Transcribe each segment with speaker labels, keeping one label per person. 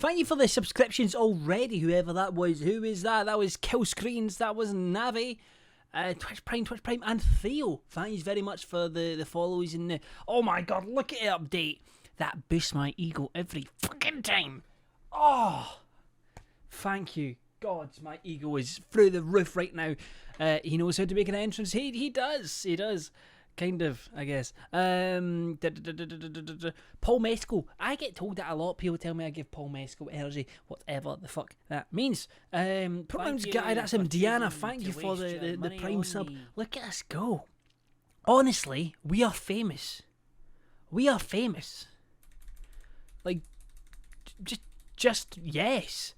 Speaker 1: thank you for the subscriptions already, whoever that was. Who is that? That was Kill Screens, that was Navi, Twitch Prime, and Theo. Thank you very much for the follows and the... Oh my god, look at it update. That boosts my ego every fucking time. Oh, thank you. God, my ego is through the roof right now. He knows how to make an entrance. He does. Kind of, I guess. Paul Mescal. I get told that a lot. People tell me I give Paul Mescal energy, whatever the fuck that means. Programs guy, that's him. Deanna, thank you for the Prime sub. Look at us go. Honestly, we are famous. We are famous. Like, just yes.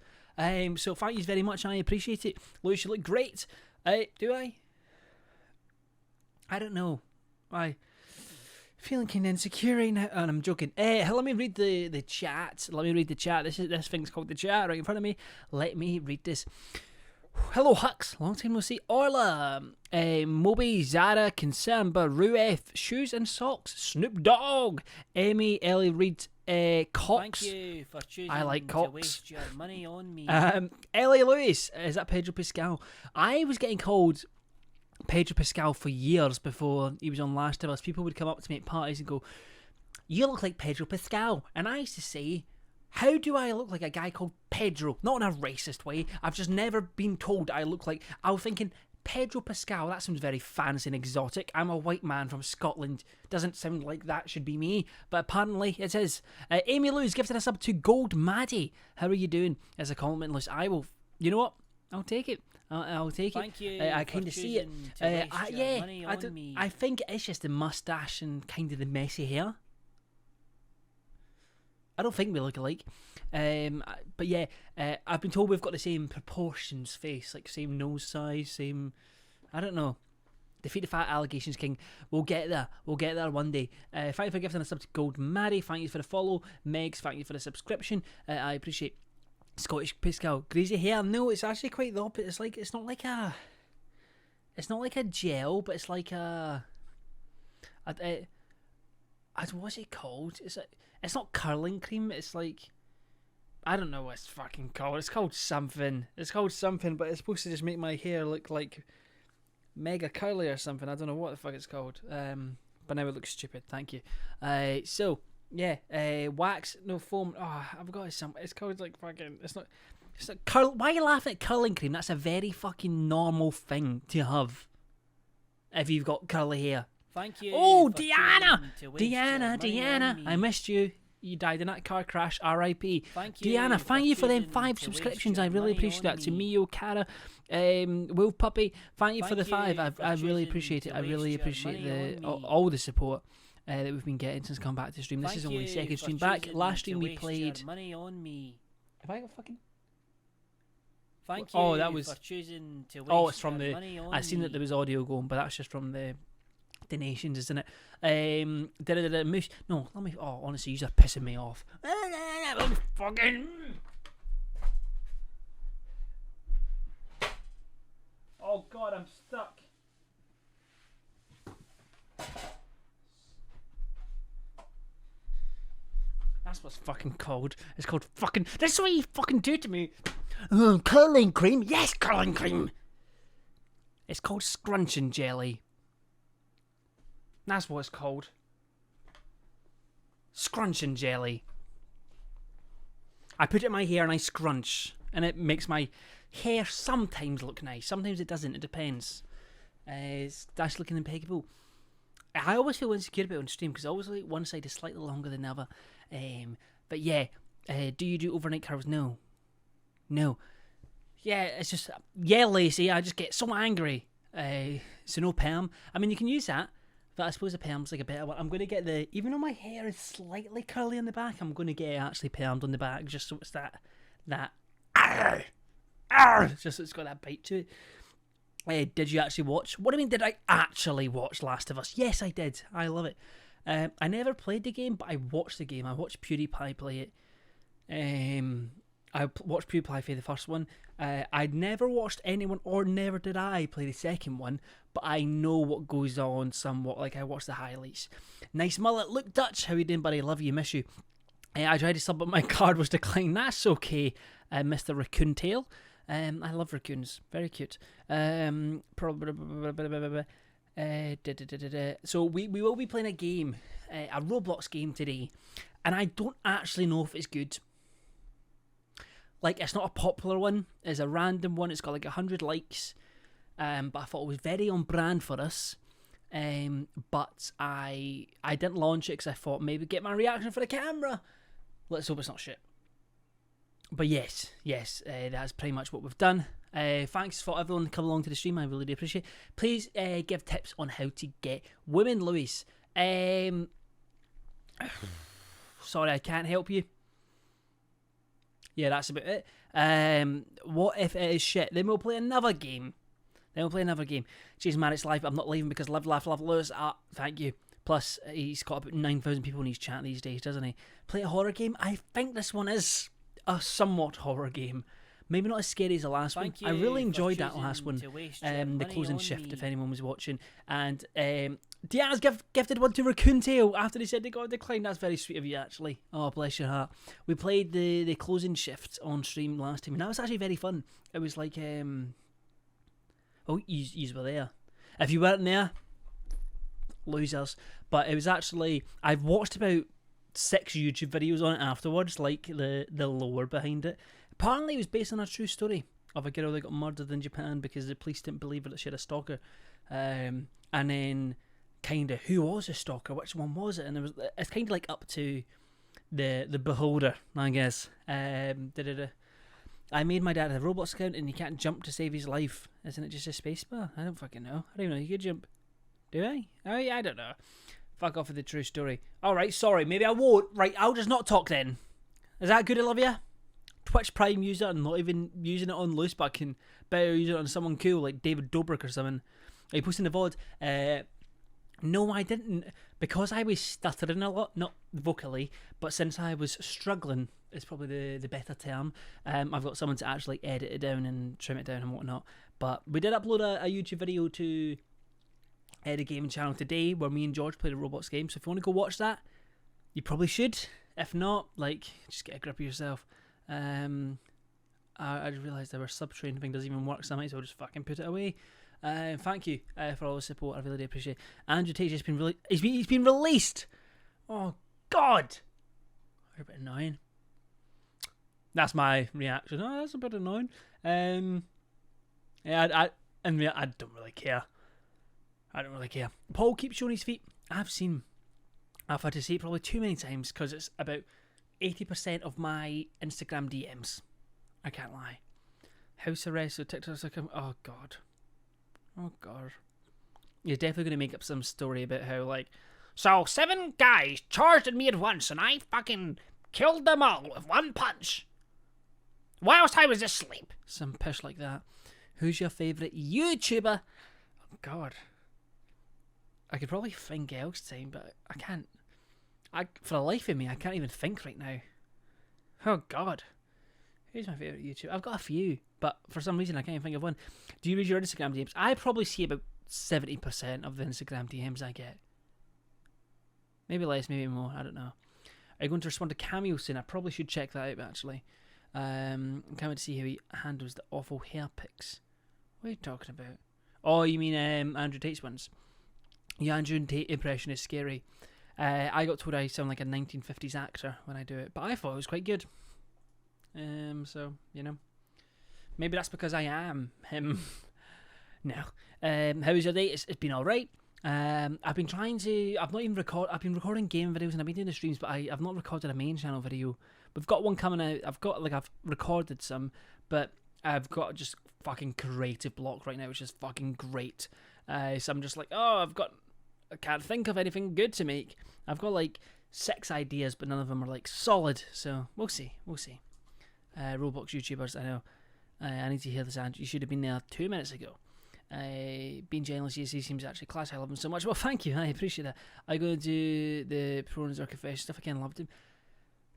Speaker 1: So thank you very much. I appreciate it. Lewis, you look great. Do I? I don't know. I feeling kind of insecure right now, and I'm joking. Let me read the chat. Let me read the chat. This thing's called the chat right in front of me. Let me read this. Hello, Hux. Long time no see. Orla, Moby, Zara, Concernba, Ruef, Shoes and Socks, Snoop Dogg, Emmy, Ellie Reid, Cox.
Speaker 2: Thank you for choosing
Speaker 1: I like Cox.
Speaker 2: to waste your money on me.
Speaker 1: Ellie Lewis, is that Pedro Pascal? I was getting called Pedro Pascal for years before he was on Last of Us. People would come up to me at parties and go, "You look like Pedro Pascal," and I used to say, how do I look like a guy called Pedro? Not in a racist way. I've just never been told I look like... I was thinking, Pedro Pascal, that sounds very fancy and exotic. I'm a white man from Scotland. Doesn't sound like that should be me, but apparently it is. Amy Lou's gifted us up to Gold Maddie. How are you doing? As a compliment list, I will... You know what? I'll take it. I'll take it.
Speaker 2: Thank you.
Speaker 1: I kind of see it. I think it's just the mustache and kind of the messy hair. I don't think we look alike. But yeah, I've been told we've got the same proportions face, like same nose size, same... I don't know. Defeat the Fat Allegations King. We'll get there. We'll get there one day. Thank you for gifting a sub to Gold Mary. Thank you for the follow. Megs, thank you for the subscription. I appreciate Scottish Pascal. Greasy hair. No, it's actually quite the opposite. It's like, it's not like a gel, but it's like what's it called? It's not curling cream. It's like, I don't know what it's fucking called. It's called something. But it's supposed to just make my hair look like mega curly or something. I don't know what the fuck it's called. But now it looks stupid. Thank you. So yeah, wax, no foam. Oh, I've got some. It's called like fucking. It's not curl. Why are you laughing at curling cream? That's a very fucking normal thing to have if you've got curly hair.
Speaker 2: Thank you.
Speaker 1: Oh, Deanna, I missed you. You died in that car crash. R.I.P.
Speaker 2: Thank you.
Speaker 1: Deanna, thank you for them 5 subscriptions. I really appreciate that. To Mio, Cara, Wolf Puppy, thank you for the 5. I really appreciate it. I really appreciate all the support that we've been getting since come back to stream. This is only the second stream back. Last stream we played.
Speaker 2: Money on me.
Speaker 1: Have I got fucking?
Speaker 2: Thank you.
Speaker 1: Oh, that was.
Speaker 2: For choosing to waste
Speaker 1: It's from the.
Speaker 2: money on
Speaker 1: I seen that there was audio going, but that's just from the donations, isn't it? Moose. No, let me. Oh, honestly, you're pissing me off. Fucking. Oh god, I'm stuck. That's what's fucking called. It's called fucking. That's what you fucking do to me. Curling cream. Yes, curling cream. It's called scrunching jelly. That's what it's called. Scrunching jelly. I put it in my hair and I scrunch, and it makes my hair sometimes look nice. Sometimes it doesn't. It depends. It's that's looking impeccable. I always feel insecure about it on stream because I always like one side is slightly longer than the other. But yeah, do you do overnight curls? No. Yeah, it's just Lacey. I just get so angry. So no perm. I mean, you can use that. But I suppose the perm's like a better one. I'm going to get even though my hair is slightly curly on the back, I'm going to get it actually permed on the back just so it's that just so it's got that bite to it. Did you actually watch? What do you mean, did I actually watch Last of Us? Yes, I did. I love it. I never played the game, but I watched the game. I watched PewDiePie play it. I watched PewDiePie play the first one. I'd never watched anyone, or never did I play the second one, but I know what goes on somewhat. Like, I watched the highlights. Nice mullet. Luke Dutch, how you doing, buddy? Love you, miss you. I tried to sub, but my card was declined. That's okay, Mr. Raccoon Tail. I love raccoons. Very cute. So we will be playing a game, a Roblox game today, and I don't actually know if it's good. Like, it's not a popular one. It's a random one. It's got like 100 likes. But I thought it was very on brand for us. But I didn't launch it because I thought maybe get my reaction for the camera. Let's hope it's not shit. But yes, that's pretty much what we've done. Thanks for everyone to come along to the stream. I really do appreciate it. Please give tips on how to get women, Lewis. Sorry, I can't help you. Yeah, that's about it. What if it is shit? Then we'll play another game. Jeez, man, it's live. I'm not leaving because live, laugh, love, Lewis. Thank you. Plus, he's got about 9,000 people in his chat these days, doesn't he? Play a horror game? I think this one is a somewhat horror game. Maybe not as scary as the last one. I really enjoyed that last one. The closing shift, if anyone was watching. And Deanna's gifted one to Raccoon Tail after they said they got declined. That's very sweet of you, actually. Oh, bless your heart. We played the closing shift on stream last time, and that was actually very fun. It was like, oh, you were there. If you weren't there, losers. But it was actually, I've watched about 6 YouTube videos on it afterwards, like the lore behind it. Apparently it was based on a true story of a girl that got murdered in Japan because the police didn't believe her that she had a stalker. And then kind of who was a stalker, which one was it? And it's kind of like up to the beholder, I guess. I made my dad a Roblox account and he can't jump to save his life. Isn't it just a spacebar? I don't fucking know. I don't even know. You could jump. Do I? Oh, yeah, I don't know. Fuck off with the true story. Alright, sorry. Maybe I won't. Right, I'll just not talk then. Is that good, Olivia? Twitch Prime user and not even using it on loose, but I can better use it on someone cool like David Dobrik or something. Are you posting the VOD? No, I didn't. Because I was stuttering a lot. Not vocally, but since I was struggling, is probably the better term. I've got someone to actually edit it down and trim it down and whatnot. But we did upload a YouTube video to the gaming channel today where me and George played a Roblox game. So if you want to go watch that, you probably should. If not, like, just get a grip of yourself. I just realised our sub-train thing doesn't even work, so I might as well just fucking put it away. Thank you for all the support. I really do appreciate it. Andrew Tate's just been he's been released. Oh God, a bit annoying. That's my reaction. Oh, that's a bit annoying. Yeah, I don't really care. I don't really care. Paul keeps showing his feet. I've had to see it probably too many times because it's about 80% of my Instagram DMs. I can't lie. House arrest or TikTok's like, oh God. You're definitely going to make up some story about how, like, so 7 guys charged at me at once and I fucking killed them all with one punch whilst I was asleep. Some pish like that. Who's your favourite YouTuber? Oh God. I could probably think else time, but I can't. For the life of me, I can't even think right now. Oh God. Who's my favourite YouTuber? I've got a few, but for some reason I can't even think of one. Do you read your Instagram DMs? I probably see about 70% of the Instagram DMs I get. Maybe less, maybe more, I don't know. Are you going to respond to Cameo soon? I probably should check that out, actually. I'm coming to see how he handles the awful hair pics. What are you talking about? Oh, you mean Andrew Tate's ones? Yeah, Andrew Tate impression is scary. I got told I sound like a 1950s actor when I do it, but I thought it was quite good. So, you know. Maybe that's because I am him. No. How was your day? It's been alright. I've been trying to... I've been recording game videos and I've been doing the streams, but I've not recorded a main channel video. We've got one coming out. I've recorded some, but I've got just fucking creative block right now, which is fucking great. So I'm just like, I can't think of anything good to make. I've got like 6 ideas, but none of them are like solid. So we'll see. Roblox YouTubers, I know. I need to hear this, Andrew. You should have been there 2 minutes ago. Being jealous, he seems actually class. I love him so much. Well, thank you. I appreciate that. Are you going to do the prawns or confession stuff again? Loved him.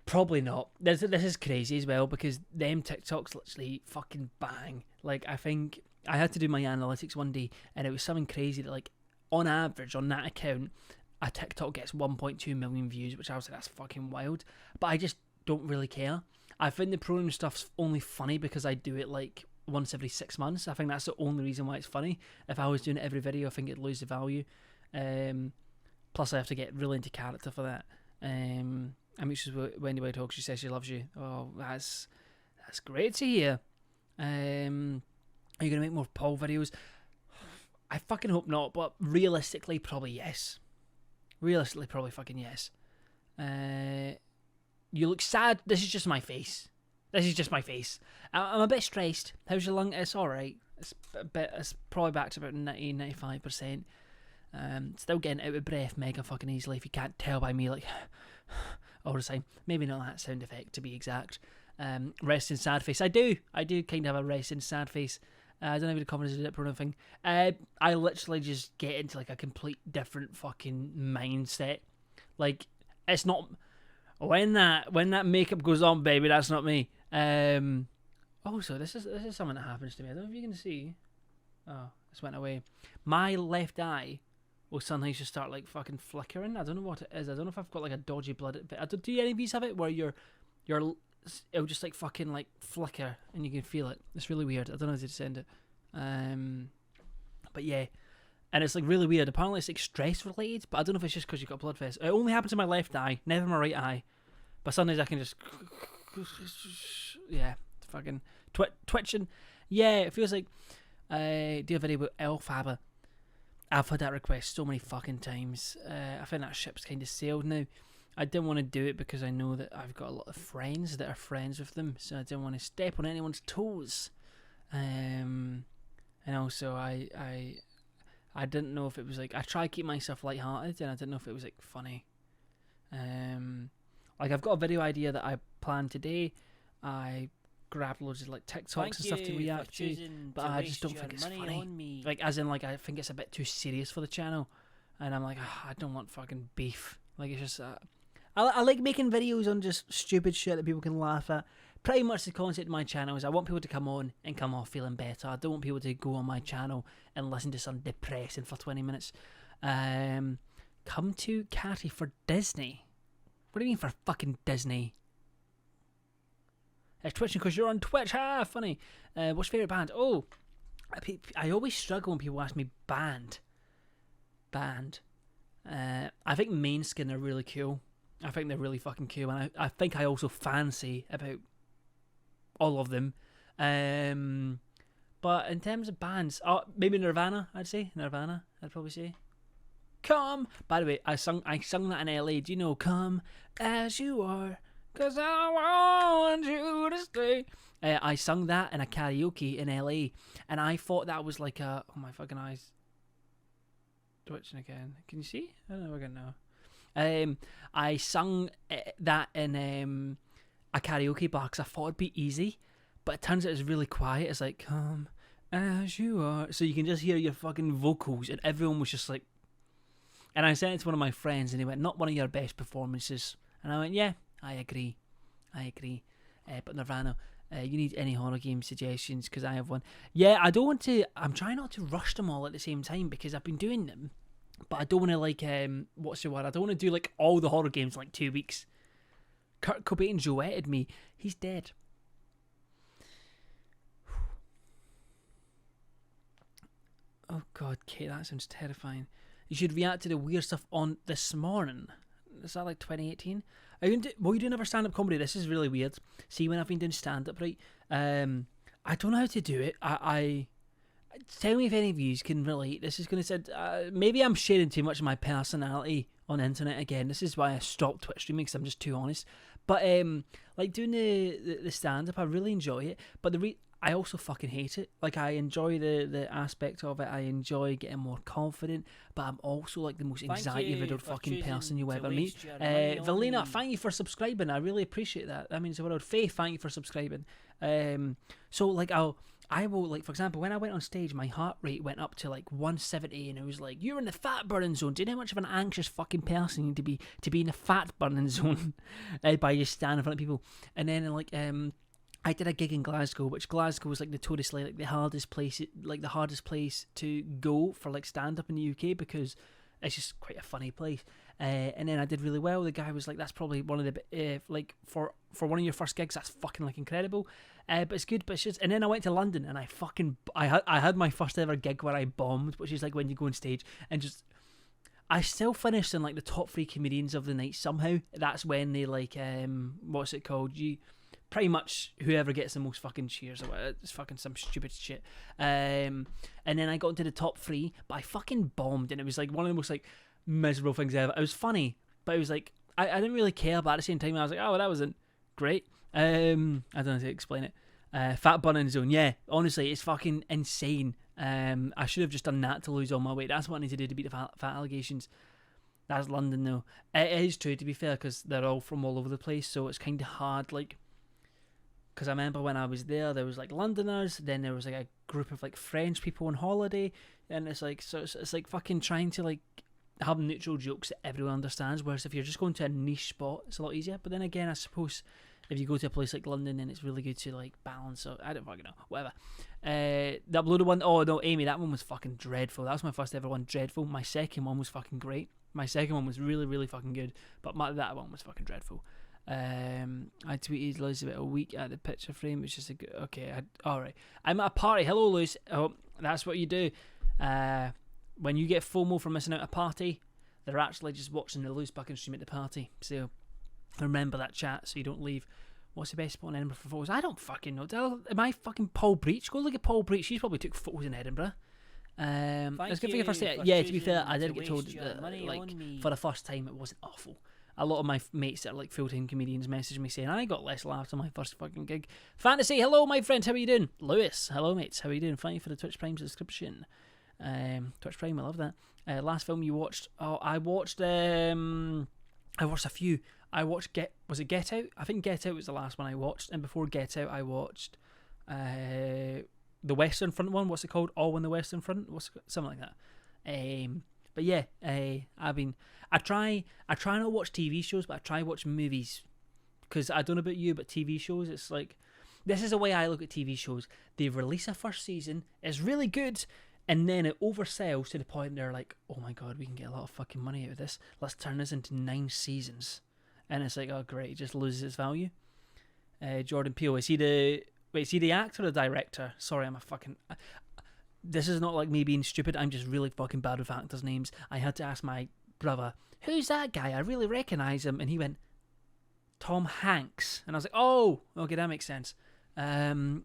Speaker 1: Probably not. This is crazy as well because them TikToks literally fucking bang. Like, I think I had to do my analytics one day and it was something crazy that, like, on average on that account, a TikTok gets 1.2 million views, which I was like, that's fucking wild. But I just don't really care. I find the program stuff's only funny because I do it like once every 6 months. I think that's the only reason why it's funny. If I was doing it every video, I think it'd lose the value. Plus, I have to get really into character for that. And which is Wendy White Talk. She says she loves you. Oh, that's great to hear. Are you gonna make more poll videos? I fucking hope not, but realistically, probably yes. Realistically, probably fucking yes. You look sad. This is just my face. I'm a bit stressed. How's your lung? It's alright. It's probably back to about 90-95%. Still getting out of breath mega fucking easily, if you can't tell by me, like, all the time. Maybe not that sound effect, to be exact. Resting sad face. I do kind of have a resting sad face. I don't know if the comments did it or anything. I literally just get into like a complete different fucking mindset. Like, it's not when that makeup goes on, baby. That's not me. Also, this is something that happens to me. I don't know if you can see. Oh, this went away. My left eye will sometimes just start like fucking flickering. I don't know what it is. I don't know if I've got like a dodgy blood. Do any of these have it where it'll just like fucking like flicker and you can feel it? It's really weird. I don't know how to send it. But yeah, and it's like really weird. Apparently it's like stress related, but I don't know if it's just because you've got blood vessels. It only happens in my left eye, never my right eye. But sometimes I can just fucking twitching. Yeah, it feels like do a video about Alphaba. I've had that request so many fucking times. I think that ship's kind of sailed now. I didn't want to do it because I know that I've got a lot of friends that are friends with them, so I didn't want to step on anyone's toes. And also I didn't know if it was like, I try to keep myself lighthearted, and I didn't know if it was like funny. Like I've got a video idea that I planned today. I grabbed loads of like TikToks and stuff to react to, but I just don't think it's funny. Like as in like I think it's a bit too serious for the channel, and I'm like, I don't want fucking beef. Like it's just I like making videos on just stupid shit that people can laugh at. Pretty much the concept of my channel is I want people to come on and come off feeling better. I don't want people to go on my channel and listen to some depressing for 20 minutes. Come to Catty for Disney. What do you mean for fucking Disney? It's twitching because you're on Twitch. Funny. What's your favourite band? Oh, I always struggle when people ask me band. I think Mainskin are really cool. I think they're really fucking cool, and I think I also fancy about all of them. But in terms of bands, maybe Nirvana. I'd probably say. Come. By the way, I sung that in LA. Do you know "Come as You Are"? 'Cause I want you to stay. I sung that in a karaoke in LA, and I thought that was like a... Oh, my fucking eyes. Twitching again. Can you see? I don't know again now. I sung that in a karaoke bar because I thought it'd be easy, but it turns out it's really quiet. It's like, come as you are. So you can just hear your fucking vocals, and everyone was just like... And I sent it to one of my friends, and he went, not one of your best performances. And I went, yeah. I agree. But Nirvana, you need any horror game suggestions because I have one. Yeah, I don't want to. I'm trying not to rush them all at the same time because I've been doing them, but I don't want to like what's the word? I don't want to do like all the horror games in like 2 weeks. Kurt Cobain duetted me. He's dead. Oh God, Kate, that sounds terrifying. You should react to the weird stuff on This Morning. Is that like 2018? Are you doing ever stand-up comedy? This is really weird. See, when I've been doing stand-up, right? I don't know how to do it. I tell me if any of you can relate. This is going to sound... maybe I'm sharing too much of my personality on the internet again. This is why I stopped Twitch streaming because I'm just too honest. But like doing the stand-up, I really enjoy it. But I also fucking hate it. Like, I enjoy the aspect of it. I enjoy getting more confident, but I'm also like the most anxiety-riddled fucking person you ever meet. Valina, thank you for subscribing. I really appreciate that. That means the world. Faith, thank you for subscribing. So like I will, like, for example, when I went on stage, my heart rate went up to like 170, and it was like, you're in the fat burning zone. Do you know how much of an anxious fucking person you need to be in the fat burning zone by just standing in front of people? And then like I did a gig in Glasgow, which Glasgow was like notoriously like the hardest place to go for like stand up in the UK because it's just quite a funny place. And then I did really well. The guy was like, "That's probably one of the like for one of your first gigs. That's fucking like incredible." But it's good. But it's just. And then I went to London, and I had my first ever gig where I bombed, which is like when you go on stage and just. I still finished in like the top 3 comedians of the night somehow. That's when they like what's it called? You pretty much whoever gets the most fucking cheers or whatever. It's fucking some stupid shit. And then I got into the top 3, but I fucking bombed, and it was like one of the most like miserable things ever. It was funny, but it was like I didn't really care, but at the same time I was like, oh, that wasn't great. I don't know how to explain it. Fat burning zone, yeah. Honestly, it's fucking insane. I should have just done that to lose all my weight. That's what I need to do to beat the fat allegations. That's London though. It is true, to be fair, because they're all from all over the place, so it's kind of hard. Like, because I remember when I was there was like Londoners, then there was like a group of like French people on holiday, and it's like so it's like fucking trying to like have neutral jokes that everyone understands. Whereas if you're just going to a niche spot, it's a lot easier. But then again, I suppose if you go to a place like London, then it's really good to like balance. So I don't fucking know. Whatever. The uploaded one, oh no, Amy, that one was fucking dreadful. That was my first ever one, dreadful. My second one was fucking great. My second one was really, really fucking good. But that one was fucking dreadful. I tweeted Elizabeth a week at the picture frame, which is a good. Okay, alright. I'm at a party. Hello, Luce. Oh, that's what you do. When you get FOMO for missing out a party, they're actually just watching the Luce Buchan stream at the party. So remember that chat so you don't leave. What's the best spot in Edinburgh for photos? I don't fucking know. Am I fucking Paul Breach? Go look at Paul Breach. She's probably took photos in Edinburgh. It's good for your first day. Yeah, to be fair, I did get told that like for the first time it wasn't awful. A lot of my mates that are like full-time comedians messaged me saying I got less laughs on my first fucking gig. Fantasy, hello my friend, how are you doing? Lewis, hello mates, how are you doing? Thank you for the Twitch Prime subscription. Twitch Prime, I love that. Last film you watched? Oh, I watched a few. I watched was it Get Out? I think Get Out was the last one I watched, and before Get Out I watched the Western Front one. What's it called? All in the Western Front? Something like that. But yeah, I try not to watch TV shows, but I try to watch movies, because I don't know about you, but TV shows, it's like, this is the way I look at TV shows. They release a first season, it's really good, and then it oversells to the point they're like, oh my god, we can get a lot of fucking money out of this, let's turn this into 9 seasons. And it's like, oh great, it just loses its value. Jordan Peele, is he the actor or the director? Sorry, this is not like me being stupid, I'm just really fucking bad with actors' names. I had to ask my brother, who's that guy? I really recognise him. And he went, Tom Hanks. And I was like, oh, okay, that makes sense. All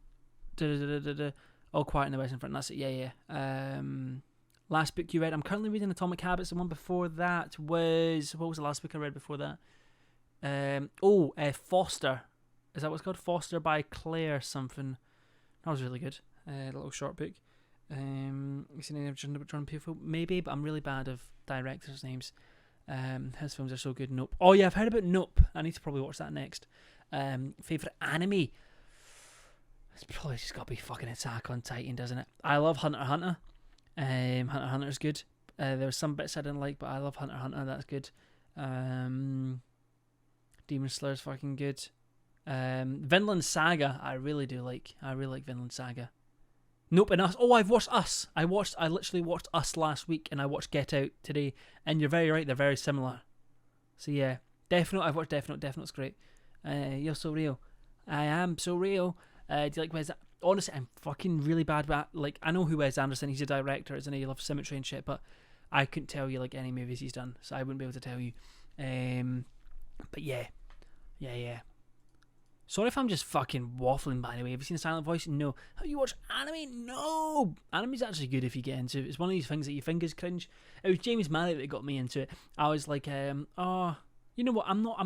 Speaker 1: Quiet in the Western Front, that's it, yeah. Last book you read? I'm currently reading Atomic Habits. The one before that was, what was the last book I read before that? Foster. Is that what it's called? Foster by Claire something. That was really good. A little short book. You seen any of Jordan Peele? Maybe, but I'm really bad of directors' names. His films are so good. Nope. Oh yeah, I've heard about Nope. I need to probably watch that next. Favorite anime? It's probably just got to be fucking Attack on Titan, doesn't it? I love Hunter x Hunter. Hunter x Hunter's good. There were some bits I didn't like, but I love Hunter x Hunter. That's good. Demon Slayer's fucking good. Vinland Saga, I really do like. I really like Vinland Saga. Nope, and Us. Oh, I've watched Us. I literally watched Us last week, and I watched Get Out today. And you're very right, they're very similar. So yeah, Death Note. I've watched Death Note. Death Note's great. You're so real. I am so real. Do you like Wes? Honestly, I'm fucking really bad with, like, I know who Wes Anderson. He's a director, isn't he? He loves Symmetry and shit, but I couldn't tell you like any movies he's done, so I wouldn't be able to tell you. But yeah. Sorry if I'm just fucking waffling, by the way. Have you seen Silent Voice? No. Have you watched anime? No. Anime's actually good if you get into it. It's one of these things that you think is cringe. It was James Mallet that got me into it. I was like, you know what? I'm not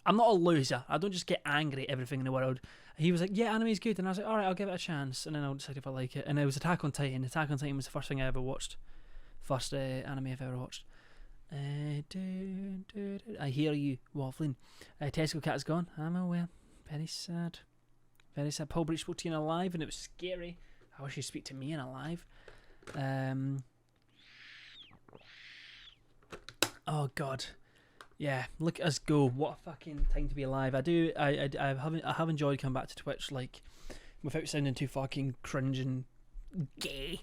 Speaker 1: a loser. I don't just get angry at everything in the world. He was like, yeah, anime's good. And I was like, alright, I'll give it a chance. And then I'll decide if I like it. And it was Attack on Titan. Attack on Titan was the first thing I ever watched. First anime I've ever watched. I hear you waffling. Tesco Cat's gone. I'm aware. Very sad. Very sad. Paul Breach spoke to you in a live and it was scary. I wish you'd speak to me in a live. Oh god. Yeah, look at us go. What a fucking time to be alive. I have enjoyed coming back to Twitch, like, without sounding too fucking cringe and gay.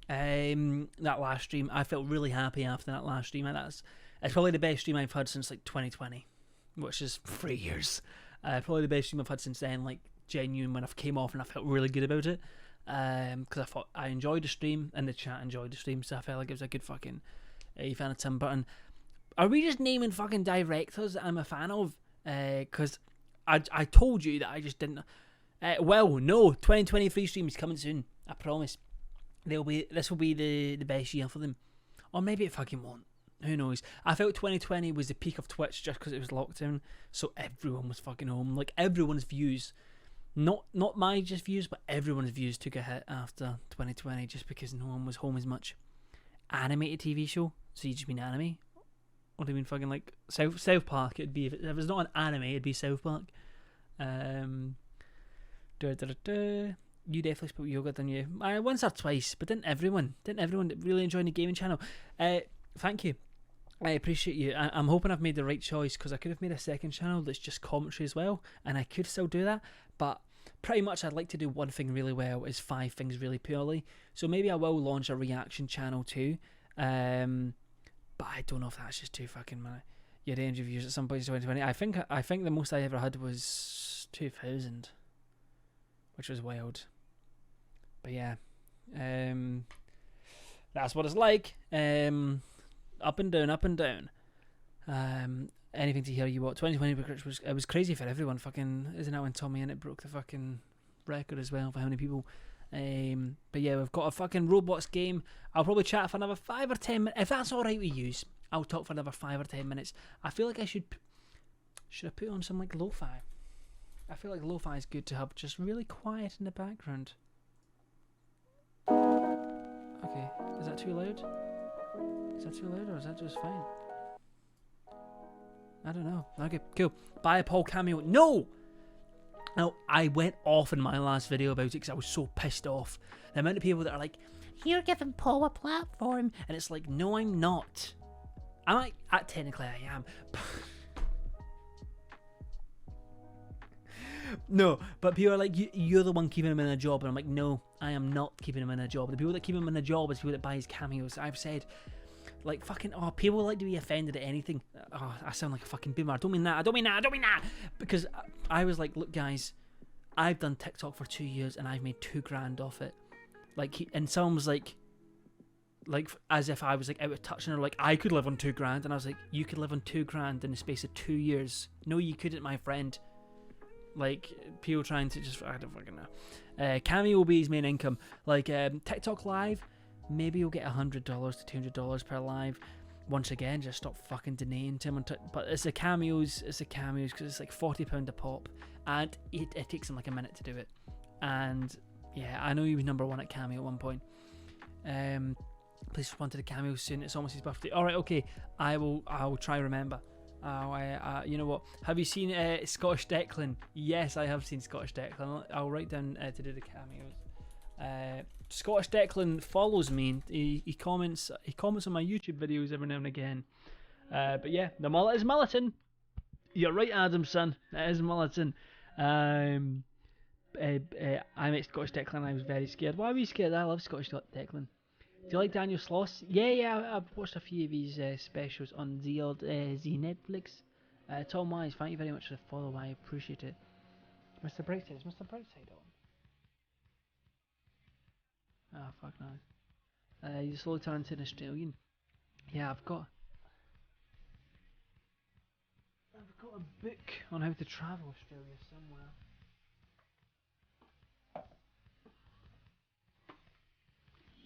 Speaker 1: That last stream, I felt really happy after that last stream. And it's probably the best stream I've had since like 2020, which is 3 years. Probably the best stream I've had since then. Like genuine when I came off and I felt really good about it. Because I thought I enjoyed the stream and the chat enjoyed the stream, so I felt like it was a good fucking fan of Tim Burton. Are we just naming fucking directors that I'm a fan of? Because I told you that I just didn't. Well, no, 2023 stream is coming soon. I promise. This will be the best year for them, or maybe it fucking won't. Who knows? I felt 2020 was the peak of Twitch just because it was lockdown, so everyone was fucking home. Like everyone's views, not my just views, but everyone's views took a hit after 2020 just because no one was home as much. Animated TV show, so you just mean anime? What do you mean fucking like South Park? It'd be if it's not an anime, it'd be South Park. You definitely spoke yoga, didn't you? Once or twice, but didn't everyone really enjoy the gaming channel? Thank you. I appreciate you. I'm hoping I've made the right choice because I could have made a second channel that's just commentary as well, and I could still do that. But pretty much, I'd like to do one thing really well, is 5 things really poorly. So maybe I will launch a reaction channel too. But I don't know if that's just too fucking many. Your range of views at some point in 2020. I think the most I ever had was 2,000, which was wild. But yeah, that's what it's like. Up and down. Anything to hear you what 2020 was crazy for everyone. Fucking isn't that when Tommy and it broke the fucking record as well for how many people. But yeah, we've got a fucking Roblox game. I'll probably chat for another 5 or 10 minutes if that's all right with you. I'll talk for another 5 or 10 minutes. I feel like I should I put on some like lo-fi? I feel like lo-fi is good to have just really quiet in the background. Okay, is that too loud? Is that too loud or is that just fine? I don't know. Okay, cool. Buy a Paul cameo. No! Now, I went off in my last video about it because I was so pissed off. The amount of people that are like, you're giving Paul a platform. And it's like, no, I'm not. Technically I am. No, but people are like, you're the one keeping him in a job. And I'm like, no, I am not keeping him in a job. The people that keep him in a job is people that buy his cameos. I've said, like, fucking, people like to be offended at anything. Oh, I sound like a fucking boomer. I don't mean that. Because I was like, look, guys, I've done TikTok for 2 years and I've made $2,000 off it. Like, and someone was like, as if I was like out of touch, and they're like, I could live on $2,000, and I was like, you could live on $2,000 in the space of 2 years. No, you couldn't, my friend. Like, people trying to just, I don't fucking know. Cameo will be his main income. Like, TikTok Live, maybe you'll get $100 to $200 per live. Once again, just stop fucking donating to him. But it's the cameos because it's like £40 a pop, and it takes him like a minute to do it. And yeah, I know he was number 1 at Cameo at one point. Please respond to the cameo soon. It's almost his birthday. All right, okay. I will try remember. You know what? Have you seen Scottish Declan? Yes, I have seen Scottish Declan. I'll write down to do the cameos. Scottish Declan follows me. He comments on my YouTube videos every now and again. But yeah, the mullet is mulletin. You're right, Adamson. It is mulletin. I met Scottish Declan and I was very scared. Why were you scared? I love Scottish Declan. Do you like Daniel Sloss? Yeah, I've watched a few of his specials on the Netflix. Tom Wise, thank you very much for the follow. I appreciate it. Mr. Brightside, is Mr. Brightside on? Oh, fuck no. You slowly turn into an Australian. Yeah, I've got a book on how to travel Australia somewhere.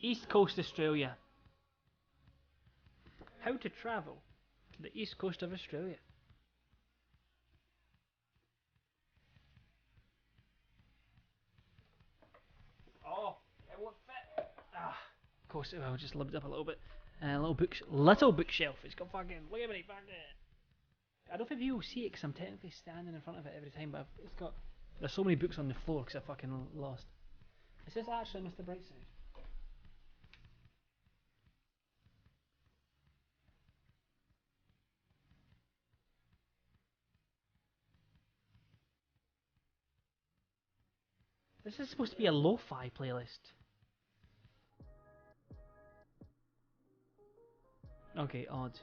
Speaker 1: East Coast Australia. How to travel to the east coast of Australia. Oh, it won't fit. Of course it will. Just lift up a little bit. Little bookshelf. It's got fucking. Look at it back there. I don't think people will see it because I'm technically standing in front of it every time, but it's got. There's so many books on the floor because I fucking lost. Is this actually Mr. Brightside? This is supposed to be a lo-fi playlist. Okay, odd.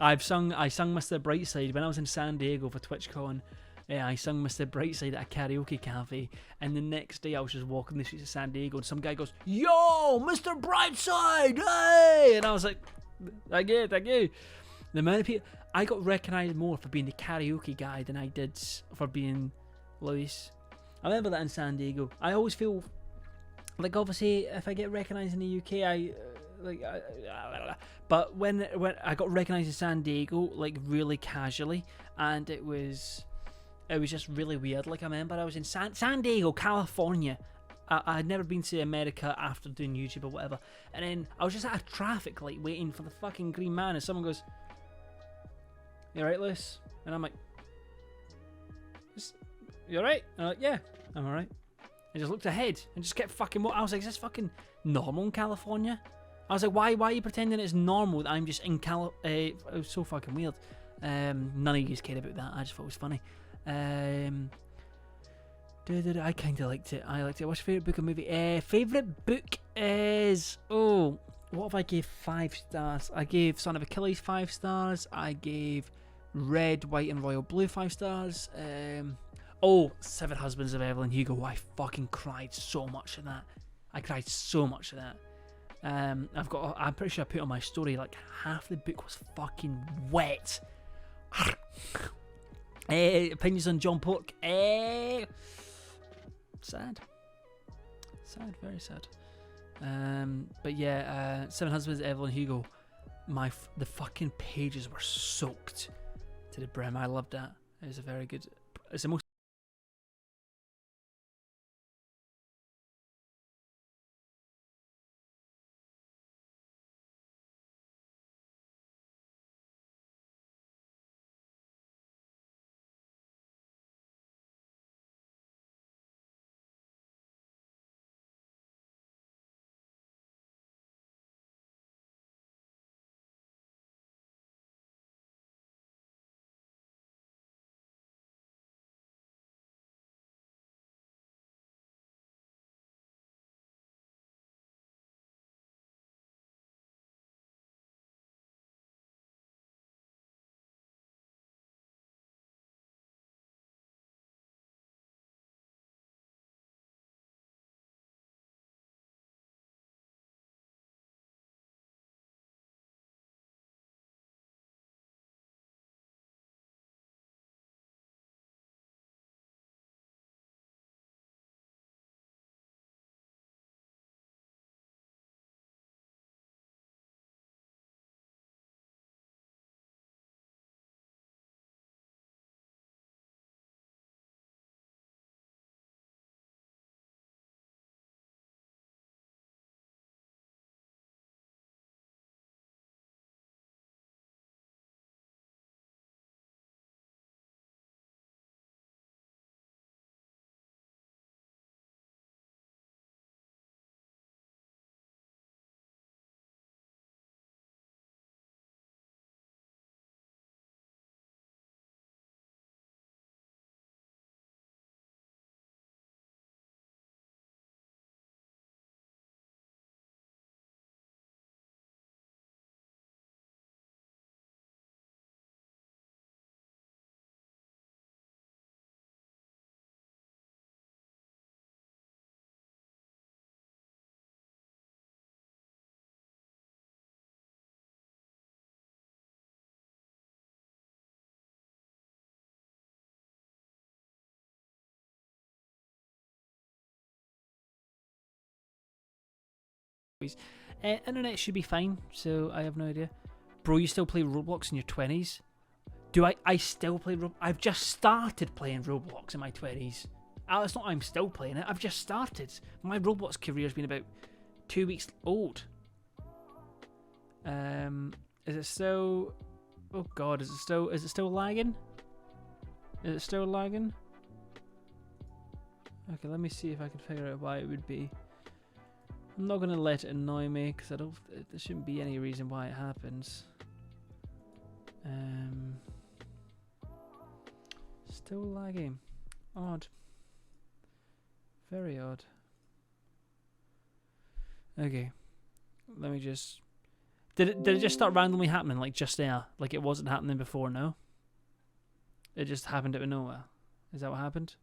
Speaker 1: I sung Mr. Brightside when I was in San Diego for TwitchCon. Yeah, I sung Mr. Brightside at a karaoke cafe, and the next day I was just walking the streets of San Diego, and some guy goes, "Yo, Mr. Brightside, hey!" And I was like, "Thank you, thank you." The amount of people I got recognised more for being the karaoke guy than I did for being Luis. I remember that in San Diego. I always feel like, obviously, if I get recognised in the UK, but when I got recognised in San Diego, like really casually, and it was just really weird. Like, I remember I was in San Diego, California. I had never been to America after doing YouTube or whatever, and then I was just at a traffic light waiting for the fucking green man, and someone goes, "You alright, Lewis?" And I'm like, "You alright?" And I'm like, "Yeah, I'm alright." I just looked ahead and just kept fucking I was like, "Is this fucking normal in California?" I was like, why are you pretending it's normal that I'm just in it was so fucking weird. None of you cared about that. I just thought it was funny. I kind of liked it. What's your favourite book or movie? Favourite book is... Oh, what if I gave 5 stars? I gave Son of Achilles 5 stars. I gave Red, White and Royal Blue 5 stars. Seven Husbands of Evelyn Hugo. I fucking cried so much in that. I cried so much in that. I'm pretty sure I put on my story, like, half the book was fucking wet. Opinions on John Pork. Sad, very sad. But yeah, Seven Husbands of Evelyn Hugo. The fucking pages were soaked to the brim. I loved that. It was a very good. It's the most. Internet should be fine, so I have no idea. Bro, you still play Roblox in your 20s? Do I still play Roblox? I've just started playing Roblox in my 20s. It's not I'm still playing it, I've just started. My Roblox career's been about 2 weeks old. Is it still... Oh god, is it still lagging? Is it still lagging? Okay, let me see if I can figure out why it would be. I'm not gonna let it annoy me because there shouldn't be any reason why it happens. Still lagging. Odd. Very odd. Okay. Let me just... Did it just start randomly happening, like just there? Like it wasn't happening before, no? It just happened out of nowhere. Is that what happened?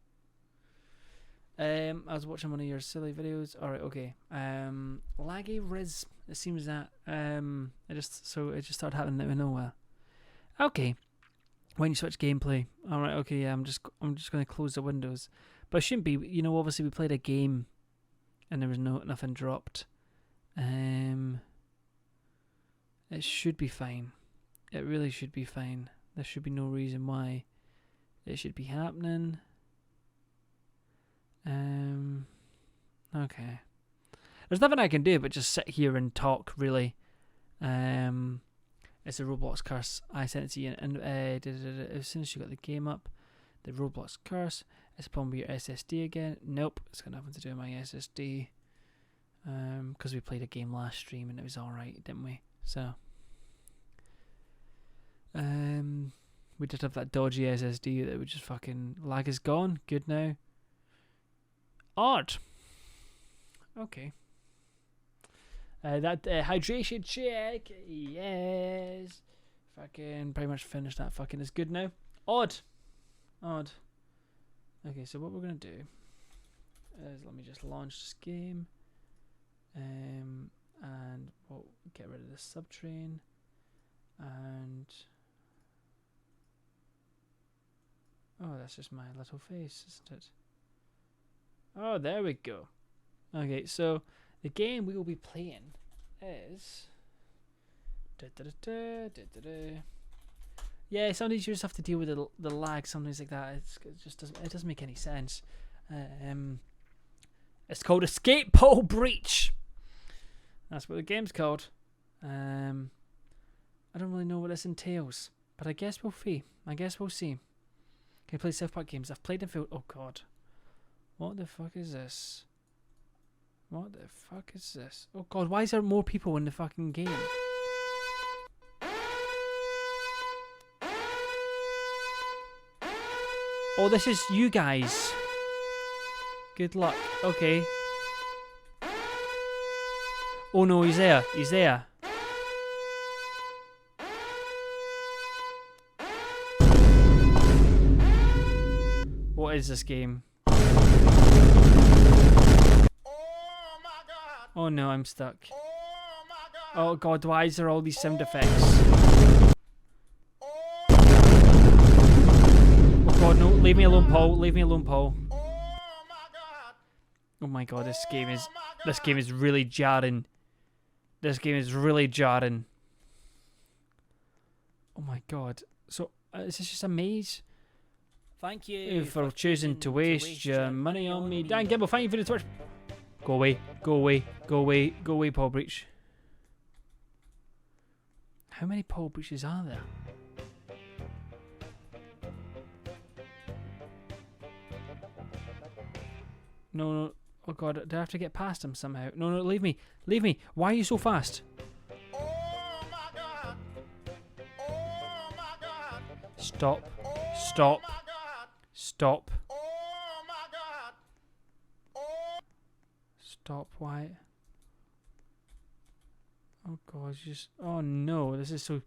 Speaker 1: I was watching one of your silly videos. Alright, okay. Laggy Riz. It seems that it just started happening out of nowhere. Okay. When you switch gameplay. Alright, okay, yeah, I'm just gonna close the windows. But it shouldn't be, you know, obviously we played a game and there was nothing dropped. It should be fine. It really should be fine. There should be no reason why it should be happening. Okay. There's nothing I can do but just sit here and talk, really. It's a Roblox curse. I sent it to you, and as soon as you got the game up, the Roblox curse. It's upon your SSD again. Nope, it's got nothing to do with my SSD. Because we played a game last stream and it was alright, didn't we? So, we did have that dodgy SSD that would just fucking... Lag is gone. Good now. Odd. Okay. That hydration check. Yes. Fucking pretty much finished that. Fucking is good now. Odd. Okay, so what we're going to do is let me just launch this game. And we'll get rid of this subtrain. And... Oh, that's just my little face, isn't it? Oh, there we go. Okay, so the game we will be playing is... Yeah, sometimes you just have to deal with the lag, something like that. It just doesn't make any sense. It's called Escape Pole Breach. That's what the game's called. I don't really know what this entails, but I guess we'll see. Can I play South Park games? I've played them for... Oh god. What the fuck is this? Oh god, why is there more people in the fucking game? Oh, this is you guys. Good luck. Okay. Oh no, he's there. What is this game? Oh no, I'm stuck. Oh god, why is there all these sound effects? Oh god, no, leave me alone, Paul. Oh my god, this game is really jarring. Oh my god. So, is this just a maze?
Speaker 2: Thank you
Speaker 1: for choosing to waste your money on me. Dan Gibble, thank you for the Twitch. Go away, Paul Breach. How many Paul Breaches are there? No. Oh god, do I have to get past him somehow? No, leave me. Why are you so fast? Stop. Stop, why? Oh god, oh no, this is so...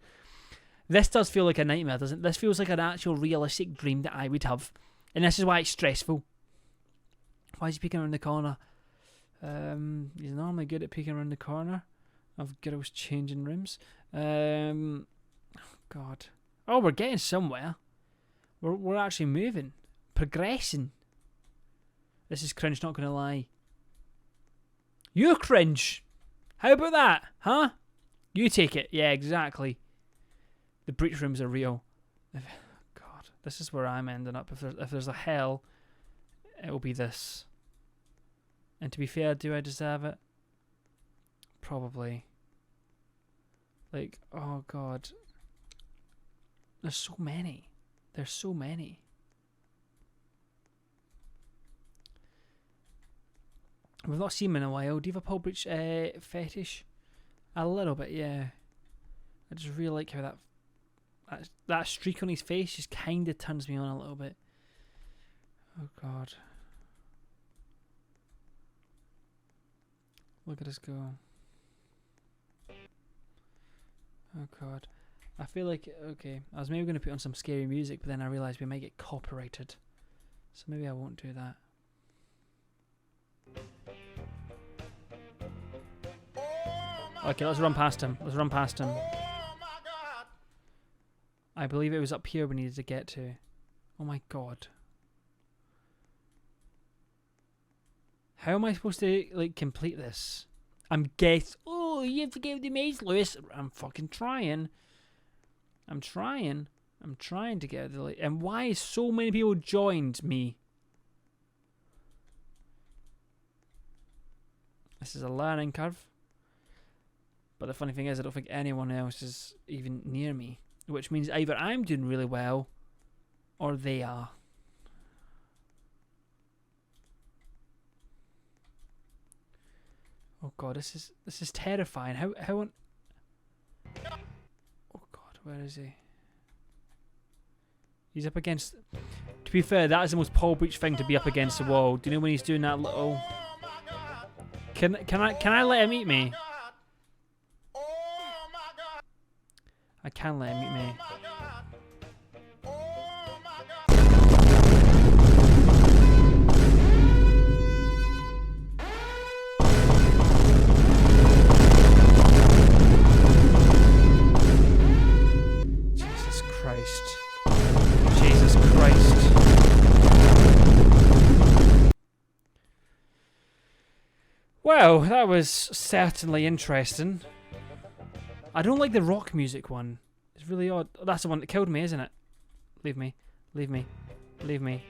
Speaker 1: This does feel like a nightmare, doesn't it? This feels like an actual realistic dream that I would have. And this is why it's stressful. Why is he peeking around the corner? He's normally good at peeking around the corner of girls changing rooms. Oh god. Oh, we're getting somewhere. We're actually moving. Progressing. This is cringe, not gonna lie. You're cringe. How about that? Huh? You take it. Yeah, exactly. The breach rooms are real. God, this is where I'm ending up. If there's a hell, it'll be this. And to be fair, do I deserve it? Probably. Like, oh god. There's so many. We've not seen him in a while. Do you have a Paul Breach fetish? A little bit, yeah. I just really like how that streak on his face just kind of turns me on a little bit. Oh god. Look at us go. Oh god. I feel like, okay, I was maybe going to put on some scary music, but then I realised we might get copyrighted. So maybe I won't do that. Okay, let's run past him. Let's run past him. I believe it was up here we needed to get to. Oh my god. How am I supposed to, like, complete this? I'm guess. Oh, you have to give the maze, Lewis. I'm fucking trying. I'm trying to get the. And why so many people joined me? This is a learning curve. But the funny thing is, I don't think anyone else is even near me. Which means either I'm doing really well, or they are. Oh god, this is terrifying. How on? Oh god, where is he? He's up against. To be fair, that is the most Paul Breach thing to be up against the wall. Do you know when he's doing that little? Can I let him eat me? I can let him eat me. Jesus Christ. Jesus Christ. Well, that was certainly interesting. I don't like the rock music one. It's really odd. That's the one that killed me, isn't it? Leave me. Leave me. Leave me.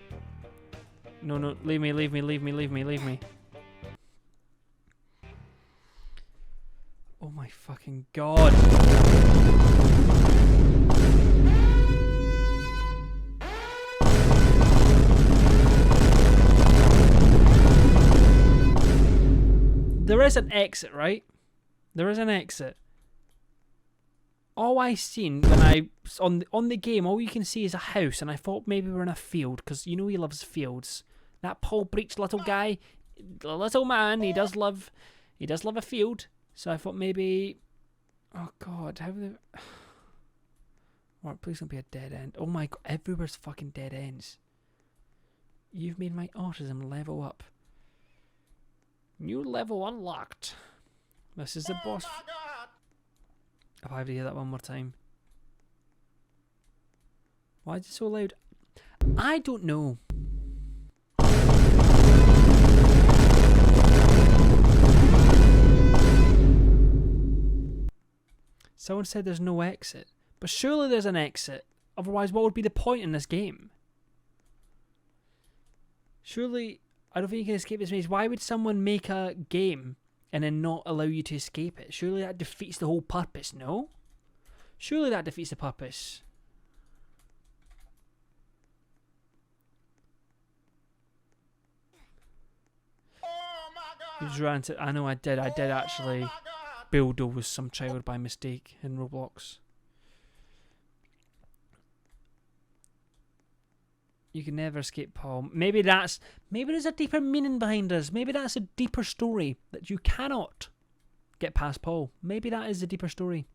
Speaker 1: No, no. Leave me, leave me, leave me, leave me, leave me. Oh my fucking god. There is an exit, right? There is an exit. All I seen when I on the game, all you can see is a house, and I thought maybe we're in a field because you know he loves fields. That Paul Breach little guy, little man, he does love a field. So I thought maybe, oh god, how the. Alright, please don't be a dead end. Oh my god, everywhere's fucking dead ends. You've made my autism level up. New level unlocked. This is the boss. If I have to hear that one more time. Why is it so loud? I don't know. Someone said there's no exit. But surely there's an exit. Otherwise, what would be the point in this game? Surely, I don't think you can escape this maze. Why would someone make a game and then not allow you to escape it? Surely that defeats the whole purpose, no? Surely that defeats the purpose. You just ran to, I know I did actually bulldoze some child by mistake in Roblox. You can never escape Paul. Maybe there's a deeper meaning behind this. Maybe that's a deeper story that you cannot get past Paul. Maybe that is the deeper story.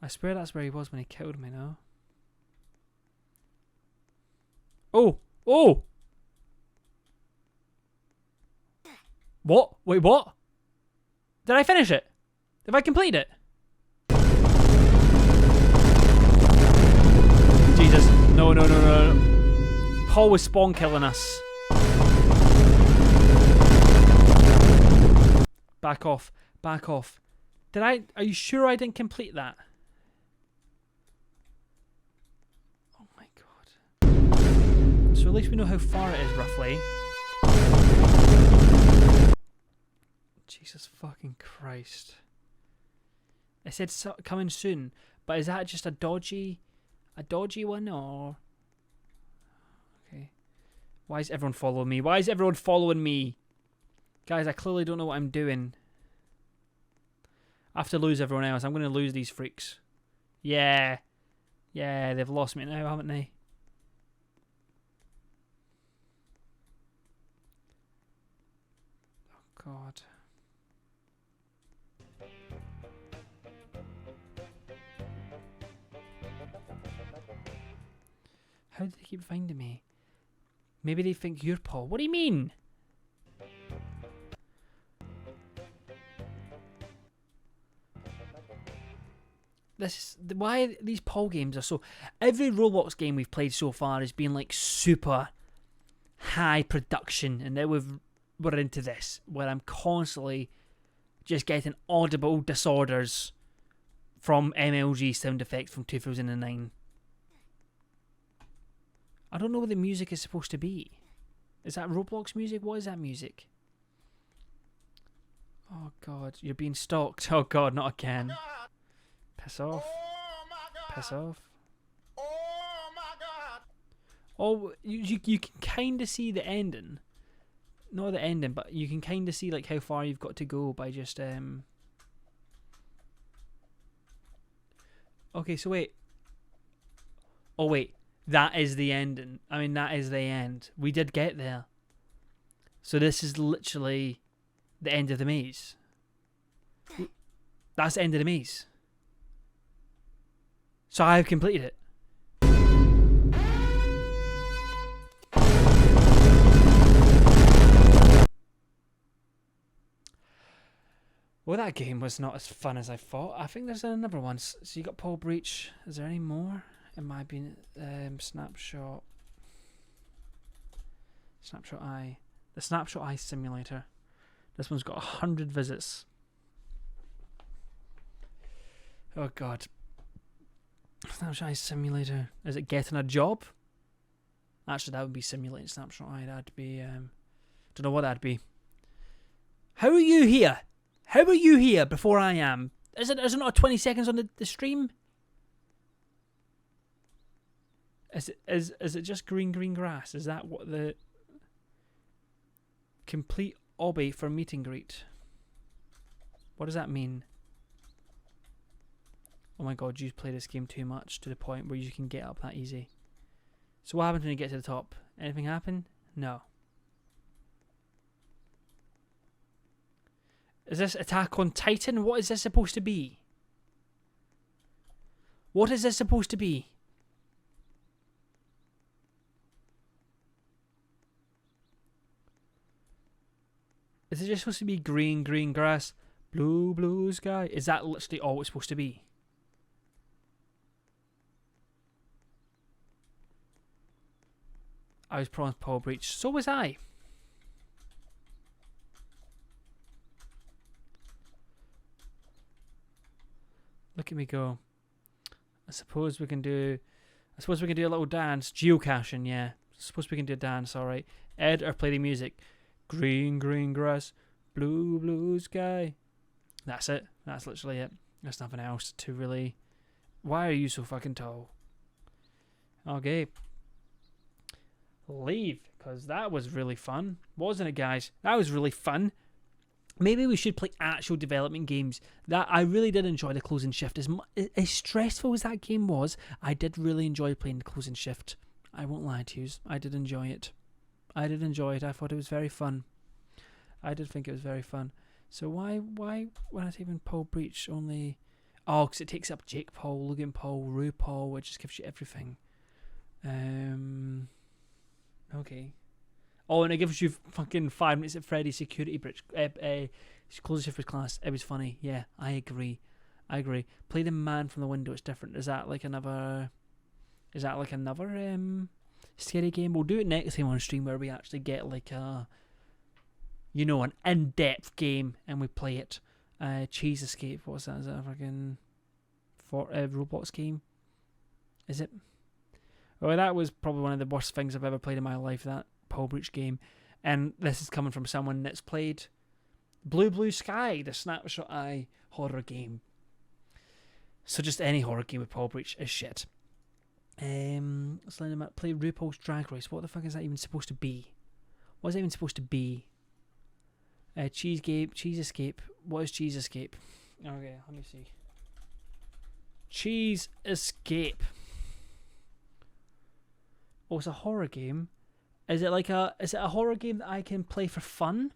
Speaker 1: I swear that's where he was when he killed me now. Oh! Oh! What? Wait, what? Did I finish it? Have I completed it? Jesus. No, no, no, no. Paul was spawn killing us. Back off. Back off. Are you sure I didn't complete that? Oh my god. So at least we know how far it is, roughly. Jesus fucking Christ. It said coming soon, but is that just a dodgy one, or? Okay. Why is everyone following me? Why is everyone following me? Guys, I clearly don't know what I'm doing. I have to lose everyone else. I'm going to lose these freaks. Yeah. Yeah, they've lost me now, haven't they? God. How do they keep finding me? Maybe they think you're Paul. What do you mean? This is why these Paul games are so. Every Roblox game we've played so far has been like super high production, and now we're into this where I'm constantly just getting audible disorders from MLG sound effects from 2009. I don't know what the music is supposed to be. Is that Roblox music? What is that music? Oh God, you're being stalked. Oh God, not again. Piss off. Piss off.
Speaker 2: Oh my God!
Speaker 1: Oh, you can kind of see the ending. Not the ending, but you can kind of see like how far you've got to go by just Okay, so wait. Oh wait, that is the ending. I mean, that is the end. We did get there. So this is literally the end of the maze. That's the end of the maze. So I've completed it. Well, that game was not as fun as I thought. I think there's another one. So you got Paul Breach. Is there any more? It might be Snapshot. Snapshot Eye. The Snapshot Eye Simulator. This one's got 100 visits. Oh God. Snapshot Eye Simulator. Is it getting a job? Actually, that would be simulating Snapshot Eye. That'd be don't know what that'd be. How are you here? How are you here before I am? Is it not 20 seconds on the stream? Is it just green grass? Is that what the complete obby for meet and greet? What does that mean? Oh my God, you play this game too much to the point where you can get up that easy. So what happens when you get to the top? Anything happen? No. Is this Attack on Titan? What is this supposed to be? What is this supposed to be? Is it just supposed to be green grass, blue sky? Is that literally all it's supposed to be? I was promised Paul Breach. So was I. Look at me go. I suppose we can do a little dance. Geocaching, yeah. I suppose we can do a dance, alright. Ed or play the music. Green grass, blue sky. That's it. That's literally it. There's nothing else to really. Why are you so fucking tall? Okay. Leave, because that was really fun. Wasn't it, guys? That was really fun. Maybe we should play actual development games. That I really did enjoy the Closing Shift. As stressful as that game was, I did really enjoy playing the Closing Shift. I won't lie to you. I did enjoy it. I thought it was very fun. I did think it was very fun. So why when I type in Paul Breach only... Oh, because it takes up Jake Paul, Logan Paul, Rue Paul, which just gives you everything. Okay. Oh, and it gives you fucking 5 minutes at Freddy's security breach. Closing Shift was class. It was funny. Yeah, I agree. Play the man from the window. It's different. Is that like another scary game? We'll do it next time on stream where we actually get like an in-depth game and we play it. Cheese Escape. What's that? Is that a fucking Roblox game? Is it? Well, that was probably one of the worst things I've ever played in my life. That Paul Breach game, and this is coming from someone that's played Blue Sky, the Snapshot Eye horror game. So just any horror game with Paul Breach is shit. Let's let him play RuPaul's Drag Race. What the fuck is that even supposed to be? What is that even supposed to be? Cheese Escape. What is Cheese Escape? Okay, let me see. Cheese Escape. Oh, it's a horror game. Is it a horror game that I can play for fun?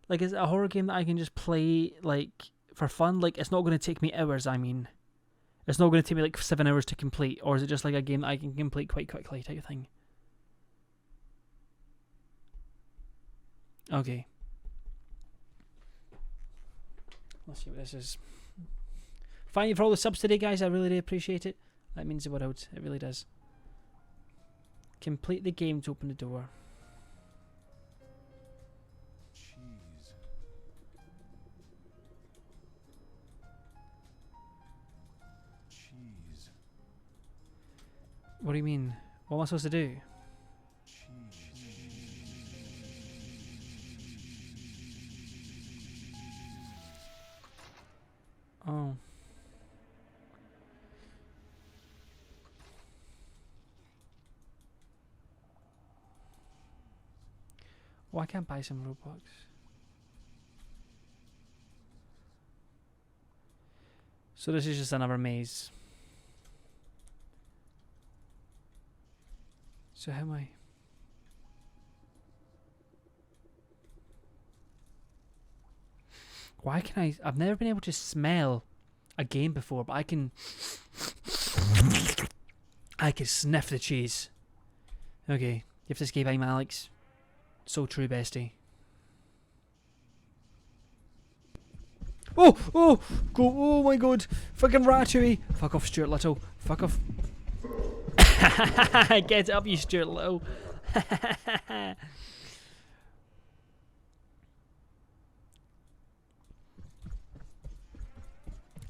Speaker 1: Like, is it a horror game that I can just play, like, for fun? Like, it's not going to take me hours, I mean. It's not going to take me, like, 7 hours to complete. Or is it just, like, a game that I can complete quite quickly type of thing? Okay. Let's see what this is. Thank you for all the subs today, guys. I really do appreciate it. That means the world. It really does. Complete the game to open the door.
Speaker 3: Cheese. Cheese.
Speaker 1: What do you mean? What am I supposed to do? Oh. Oh, I can't buy some Roblox. So this is just another maze. So how am I? Why can I've never been able to smell a game before, but I can sniff the cheese. Okay, you have to escape, I'm Alex. So true, bestie. Oh, go, oh my god. Fucking Ratatouille. Fuck off, Stuart Little. Fuck off. Get up, you Stuart Little.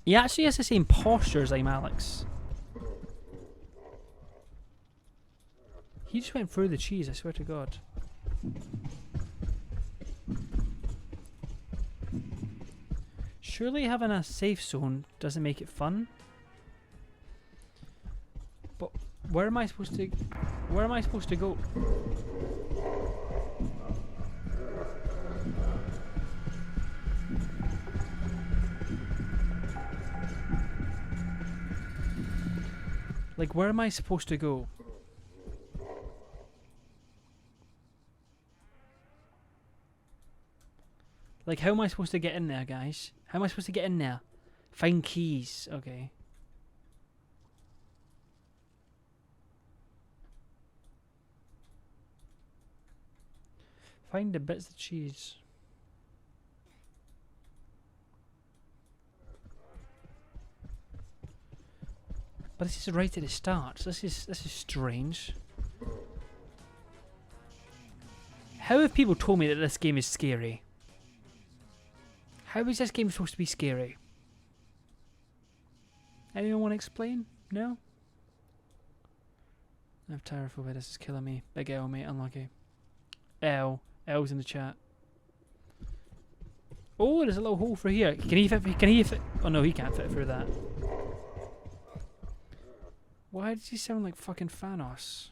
Speaker 1: He actually has the same posture as I'm Alex. He just went through the cheese, I swear to God. Surely having a safe zone doesn't make it fun. But where am I supposed to go? Like, where am I supposed to go? Like, how am I supposed to get in there, guys? How am I supposed to get in there? Find keys. Okay. Find the bits of cheese. But this is right at the start. So this is strange. How have people told me that this game is scary? How is this game supposed to be scary? Anyone want to explain? No? I have tyrophobia, this is killing me. Big L, mate, unlucky. L. L's in the chat. Oh, there's a little hole for here. Can he fit? Oh no, he can't fit through that. Why does he sound like fucking Thanos?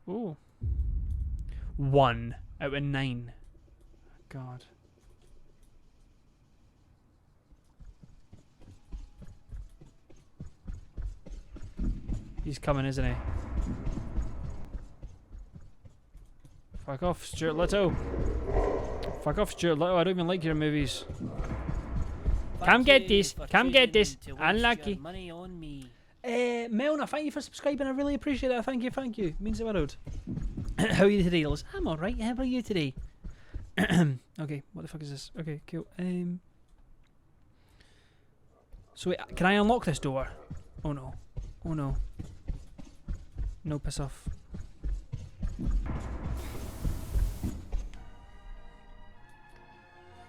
Speaker 1: Oh. 1 out of 9. God. He's coming, isn't he? Fuck off, Stuart Little. Fuck off, Stuart Little. I don't even like your movies. Come get this. Come get this. Unlucky.
Speaker 4: Money on me.
Speaker 1: Melna, thank you for subscribing. I really appreciate that. Thank you, thank you. Means the world. How are you today, Liz? I'm alright. How are you today? Okay, what the fuck is this? Okay, cool. So wait, can I unlock this door? Oh no. Oh no. No, piss off.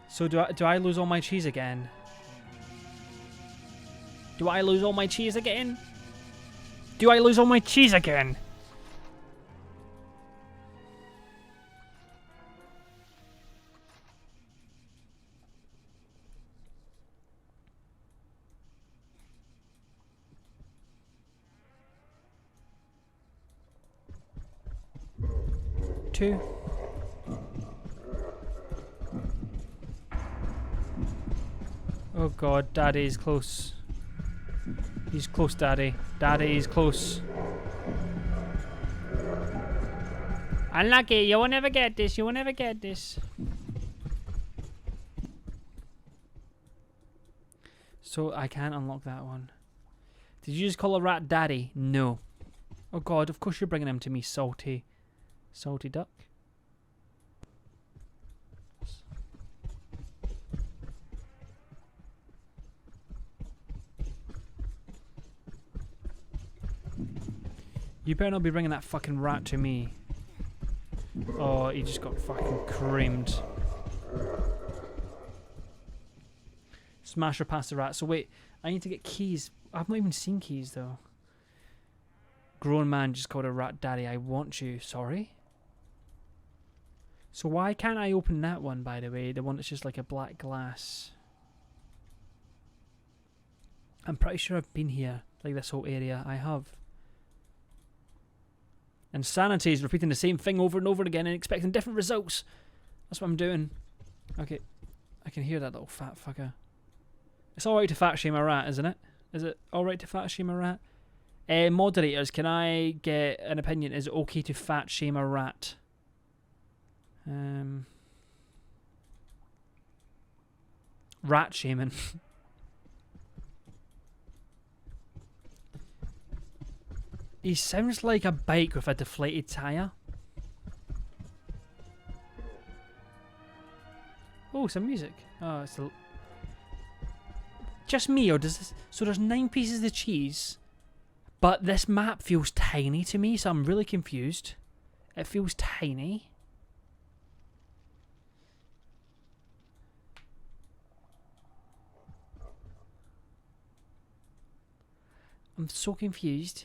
Speaker 1: So do I lose all my cheese again? Do I lose all my cheese again? Do I lose all my cheese again? Two. Oh god, Daddy is close. He's close, Daddy. Daddy is close. Unlucky, you will never get this, you will never get this. So I can't unlock that one. Did you just call a rat daddy? No. Oh god, of course you're bringing him to me, salty. Salty duck. You better not be bringing that fucking rat to me. Oh, he just got fucking creamed. Smash her past the rat. So wait, I need to get keys. I've not even seen keys though. Grown man just called a rat daddy. I want you. Sorry? So why can't I open that one, by the way? The one that's just like a black glass. I'm pretty sure I've been here. Like this whole area. I have. Insanity is repeating the same thing over and over again and expecting different results. That's what I'm doing. Okay. I can hear that little fat fucker. It's alright to fat shame a rat, isn't it? Is it alright to fat shame a rat? Moderators, can I get an opinion? Is it okay to fat shame a rat? Rat shaming. He sounds like a bike with a deflated tyre. Oh, some music. Oh, it's a... Just me, or does this... So there's 9 pieces of cheese, but this map feels tiny to me, so I'm really confused. It feels tiny. I'm so confused.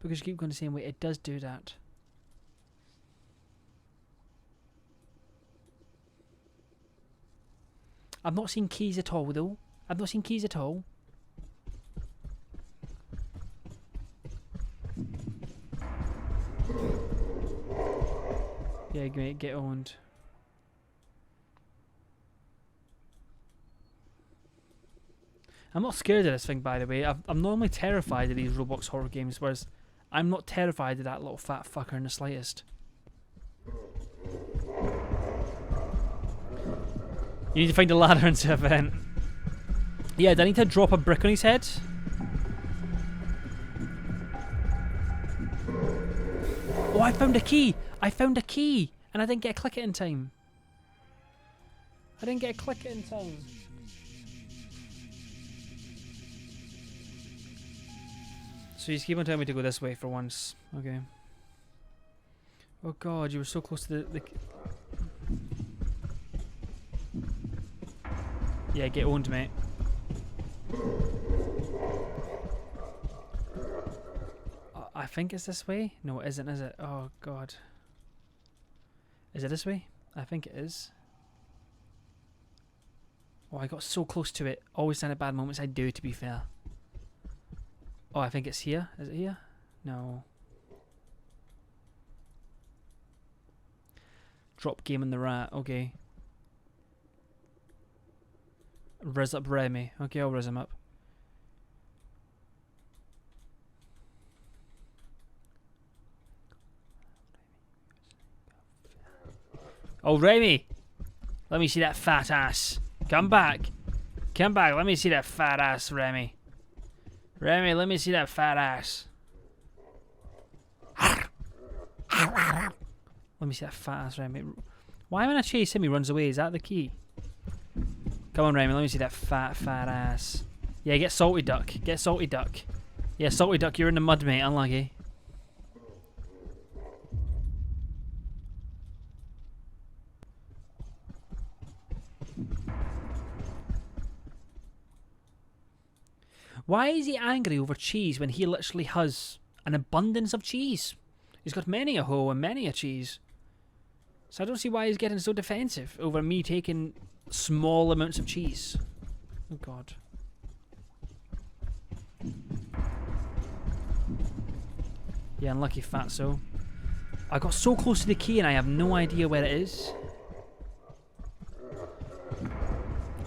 Speaker 1: Because you keep going the same way, it does do that. I've not seen keys at all, though. I've not seen keys at all. Yeah, mate, get owned. I'm not scared of this thing, by the way. I'm normally terrified of these Roblox horror games, whereas I'm not terrified of that little fat fucker in the slightest. You need to find a ladder into a vent. Yeah, do I need to drop a brick on his head? Oh, I found a key! I found a key! And I didn't get to click it in time. I didn't get to click it in time. So you keep on telling me to go this way for once. Okay. Oh god, you were so close to the... Yeah, get owned, mate. I think it's this way? No, it isn't, is it? Oh god. Is it this way? I think it is. Oh, I got so close to it. Always stand at bad moments, I do, to be fair. Oh, I think it's here. Is it here? No. Drop game on the rat. Okay. Res up Remy. Okay, I'll res him up. Oh, Remy! Let me see that fat ass. Come back. Come back. Let me see that fat ass, Remy. Remy, let me see that fat ass. Let me see that fat ass, Remy. Why when I chase him he runs away? Is that the key? Come on, Remy, let me see that fat ass. Yeah, get salty duck. Get salty duck. Yeah, salty duck, you're in the mud, mate. Unlucky. Why is he angry over cheese when he literally has an abundance of cheese? He's got many a hoe and many a cheese. So I don't see why he's getting so defensive over me taking small amounts of cheese. Oh god. Yeah, unlucky fatso. I got so close to the key and I have no idea where it is.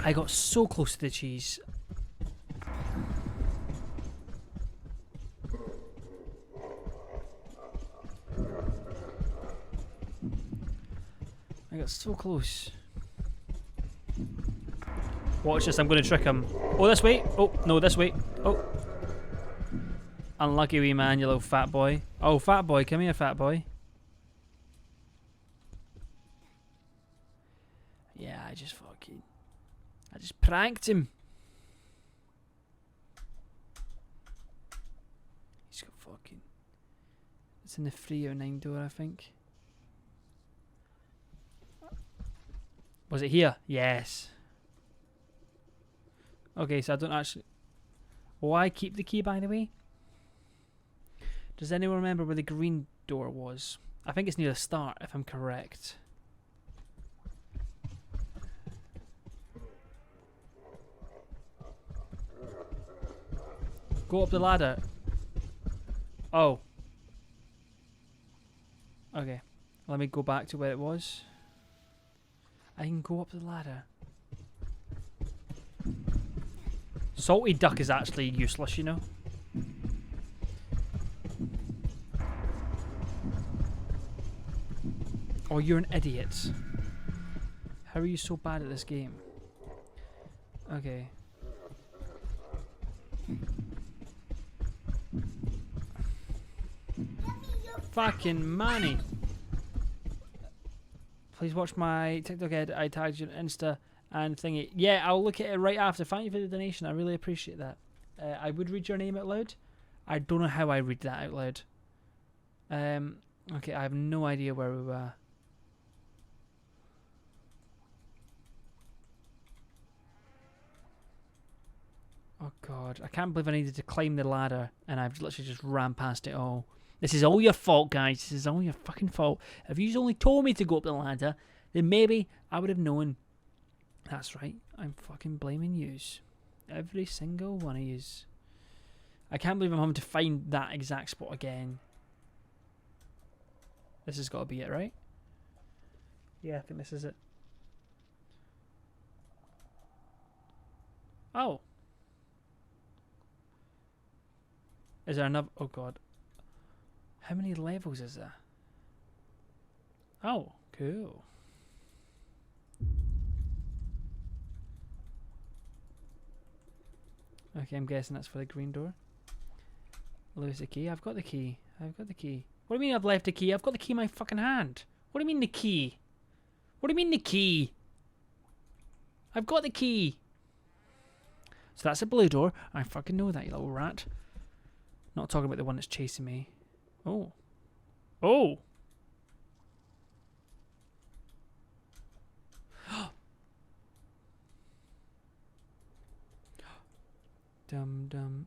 Speaker 1: I got so close to the cheese. got so close. Watch this, I'm going to trick him. Oh, this way. Oh, no, this way. Oh. Unlucky wee man, you little fat boy. Oh, fat boy, come here, fat boy. Yeah, I just pranked him. He's got fucking... It's in the 309 door, I think. Was it here? Yes. Okay, so I don't actually... Why keep the key, by the way? Does anyone remember where the green door was? I think it's near the start, if I'm correct. Go up the ladder. Oh. Okay. Let me go back to where it was. I can go up the ladder. Salty duck is actually useless, you know. Oh, you're an idiot. How are you so bad at this game? Okay. Fucking money. Please watch my TikTok ed. I tagged you on Insta and thingy. Yeah, I'll look at it right after. Thank you for the donation. I really appreciate that. I would read your name out loud. I don't know how I read that out loud. Okay, I have no idea where we were. Oh god, I can't believe I needed to climb the ladder and I've literally just ran past it all. This is all your fault, guys. This is all your fucking fault. If you only told me to go up the ladder, then maybe I would have known. That's right. I'm fucking blaming yous. Every single one of yous. I can't believe I'm having to find that exact spot again. This has got to be it, right? Yeah, I think this is it. Oh. Is there another... Oh, God. How many levels is there? Oh, cool. Okay, I'm guessing that's for the green door. Lose the key. I've got the key. I've got the key. What do you mean I've left the key? I've got the key in my fucking hand. What do you mean the key? What do you mean the key? I've got the key. So that's a blue door. I fucking know that, you little rat. Not talking about the one that's chasing me. Oh. Oh. Dum dum.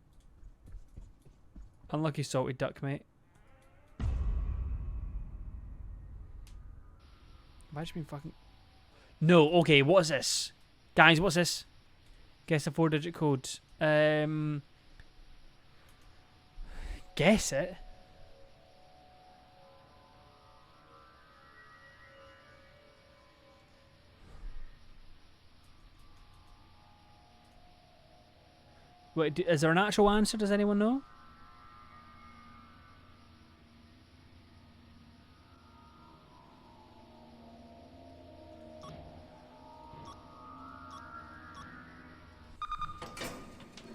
Speaker 1: Unlucky salty duck, mate. Have I just been fucking... No, okay, what is this? Guys, what's this? Guess a 4-digit code. Guess it? Wait, is there an actual answer? Does anyone know?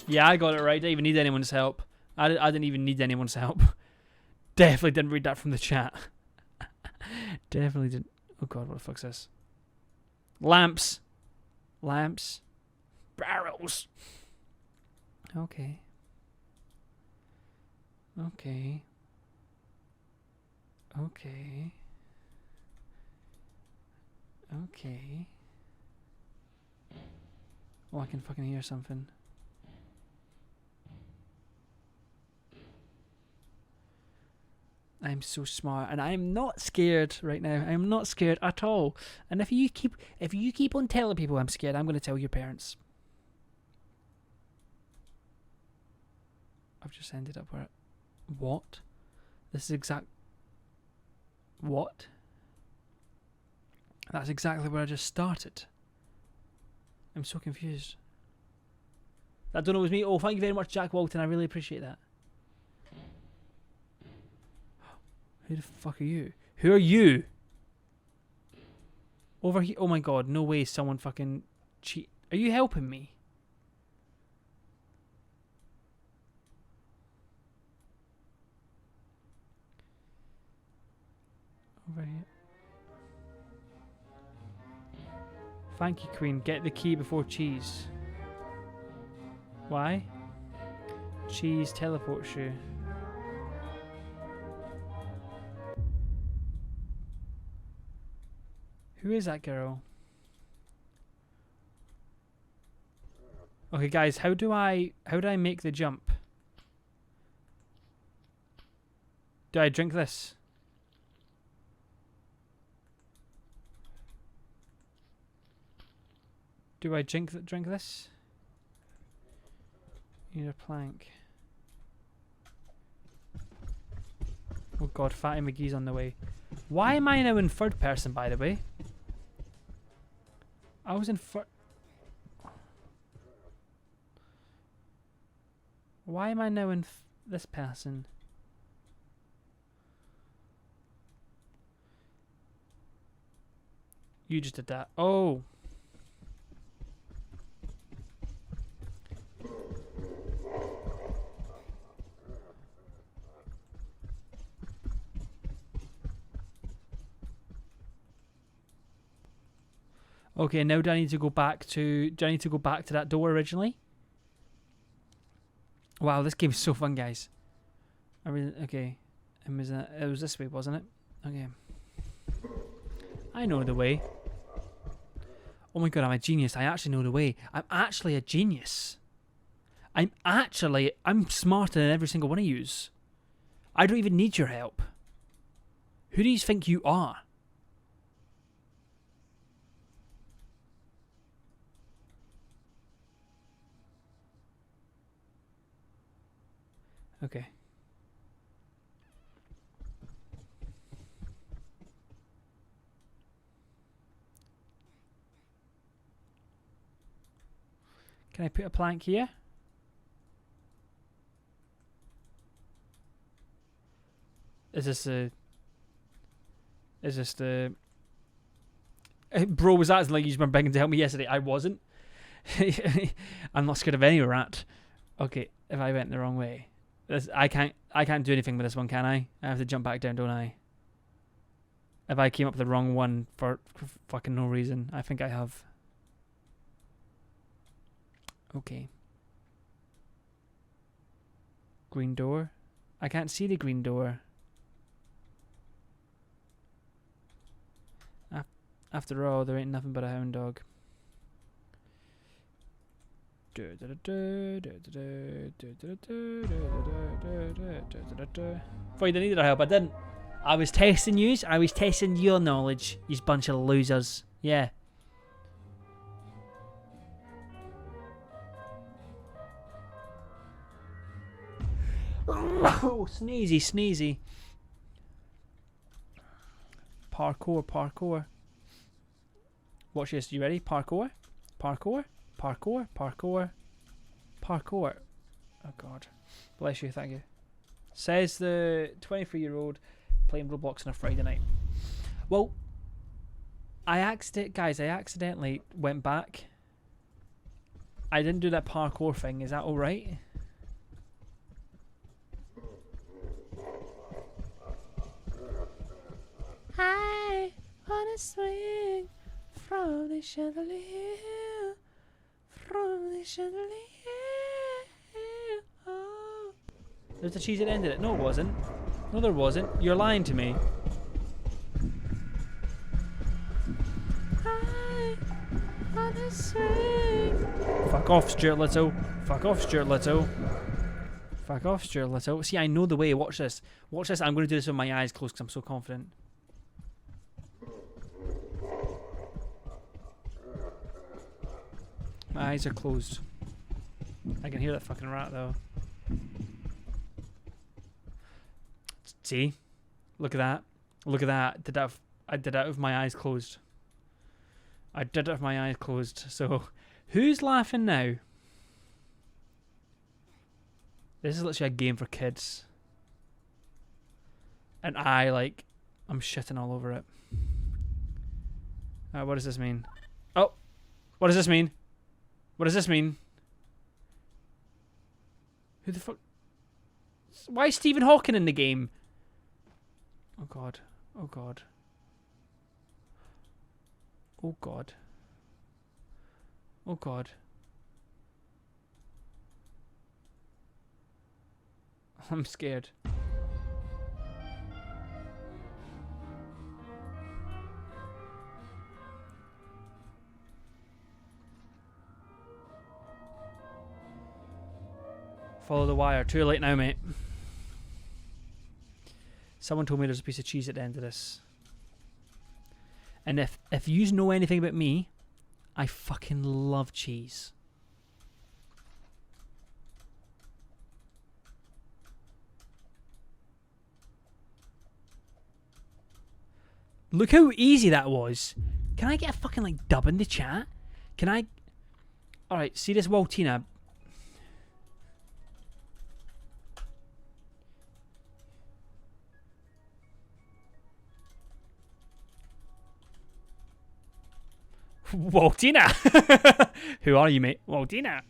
Speaker 1: Yeah, I got it right. I didn't even need anyone's help. I didn't even need anyone's help. Definitely didn't read that from the chat. Definitely didn't. Oh god, what the fuck's this? Lamps. Lamps. Barrels. Okay. Okay. Okay. Okay. Oh, I can fucking hear something. I'm so smart, and I'm not scared right now. I'm not scared at all. And if you keep on telling people I'm scared, I'm going to tell your parents. I've just ended up where... What? This is exact... What? That's exactly where I just started. I'm so confused. I don't know, it was me. Oh, thank you very much, Jack Walton. I really appreciate that. Who the fuck are you? Who are you? Over here. Oh my god, no way someone fucking cheat. Are you helping me? Over here. Thank you, Queen. Get the key before cheese. Why? Cheese teleports you. Who is that girl? Okay, guys, how do I make the jump? Do I drink this? Do I drink this? Need a plank. Oh god, Fatty McGee's on the way. Why am I now in third person, by the way? I was in Why am I now in this person? You just did that. Oh. Okay, now do I need to go back to that door originally? Wow, this game is so fun, guys. Okay. It was this way, wasn't it? Okay. I know the way. Oh my god, I'm a genius. I actually know the way. I'm actually a genius. I'm smarter than every single one of yous. I don't even need your help. Who do you think you are? Okay. Can I put a plank here? Is this the... Bro, was that like you were begging to help me yesterday? I wasn't. I'm not scared of any rat. Okay, if I went the wrong way. I can't do anything with this one, can I? I have to jump back down, don't I? If I came up with the wrong one for fucking no reason. I think I have. Okay. Green door? I can't see the green door. After all, there ain't nothing but a hound dog. Thought you needed our help, I didn't. I was testing yous. I was testing your knowledge, you bunch of losers. Yeah. Oh, sneezy, sneezy. Parkour. Watch this. You ready? Parkour. Parkour. Oh god. Bless you, thank you. Says the 23-year-old playing Roblox on a Friday night. Well, I accidentally went back. I didn't do that parkour thing. Is that alright? I wanna swing from the chandelier. Oh. There's a cheese that ended it. No, it wasn't. No, there wasn't. You're lying to me. I wanna swing. Fuck off, Stuart Little. See, I know the way. Watch this. I'm going to do this with my eyes closed because I'm so confident. My eyes are closed. I can hear that fucking rat though. See? Look at that. I did that with my eyes closed. So, who's laughing now? This is literally a game for kids. And I'm shitting all over it. What does this mean? Oh, what does this mean? What does this mean? Who the fuck? Why is Stephen Hawking in the game? Oh god. Oh god. Oh god. Oh god. I'm scared. Follow the wire. Too late now, mate. Someone told me there's a piece of cheese at the end of this. And if you know anything about me, I fucking love cheese. Look how easy that was. Can I get a fucking like dub in the chat? Can I? Alright, see this Waltina. Waltina! Who are you, mate? Waltina!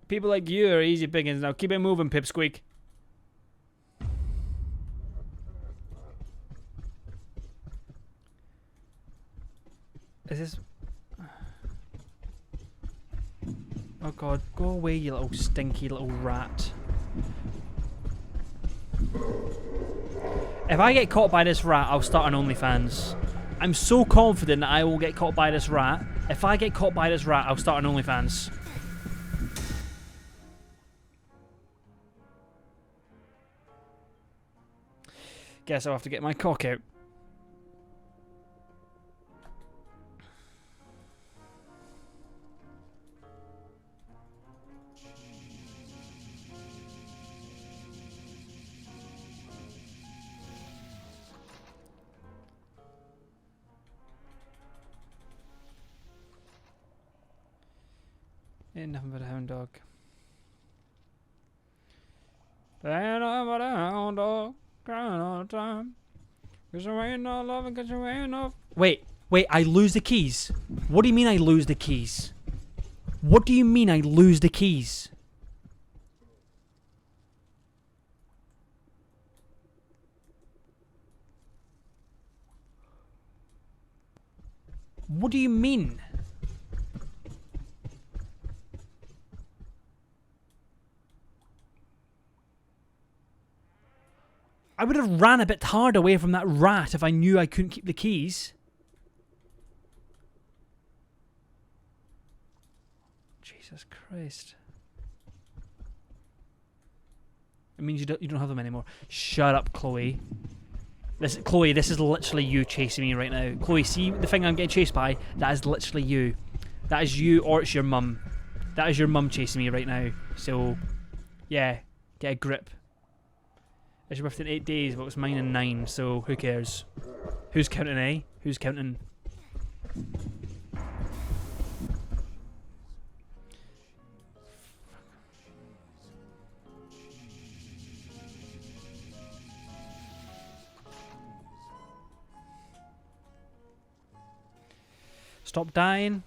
Speaker 1: People like you are easy pickings now. Keep it moving, Pipsqueak. Is this... Oh god, go away, you little stinky little rat. If I get caught by this rat, I'll start an OnlyFans. I'm so confident that I will get caught by this rat. If I get caught by this rat, I'll start an OnlyFans. Guess I'll have to get my cock out. Ain't nothing but a hound dog. Ain't nothing but a hound dog. Crying all the time. Cause you ain't no loving, cause you ain't no... Wait, I lose the keys? What do you mean I lose the keys? What do you mean I lose the keys? What do you mean? I would have ran a bit hard away from that rat if I knew I couldn't keep the keys. Jesus Christ. It means you don't have them anymore. Shut up, Chloe. Chloe, this is literally you chasing me right now. Chloe, see the thing I'm getting chased by? That is literally you. That is you, or it's your mum. That is your mum chasing me right now. So, yeah, get a grip. It's your birthday in 8 days, but it's mine in 9, so who cares? Who's counting, eh? Who's counting? Stop dying.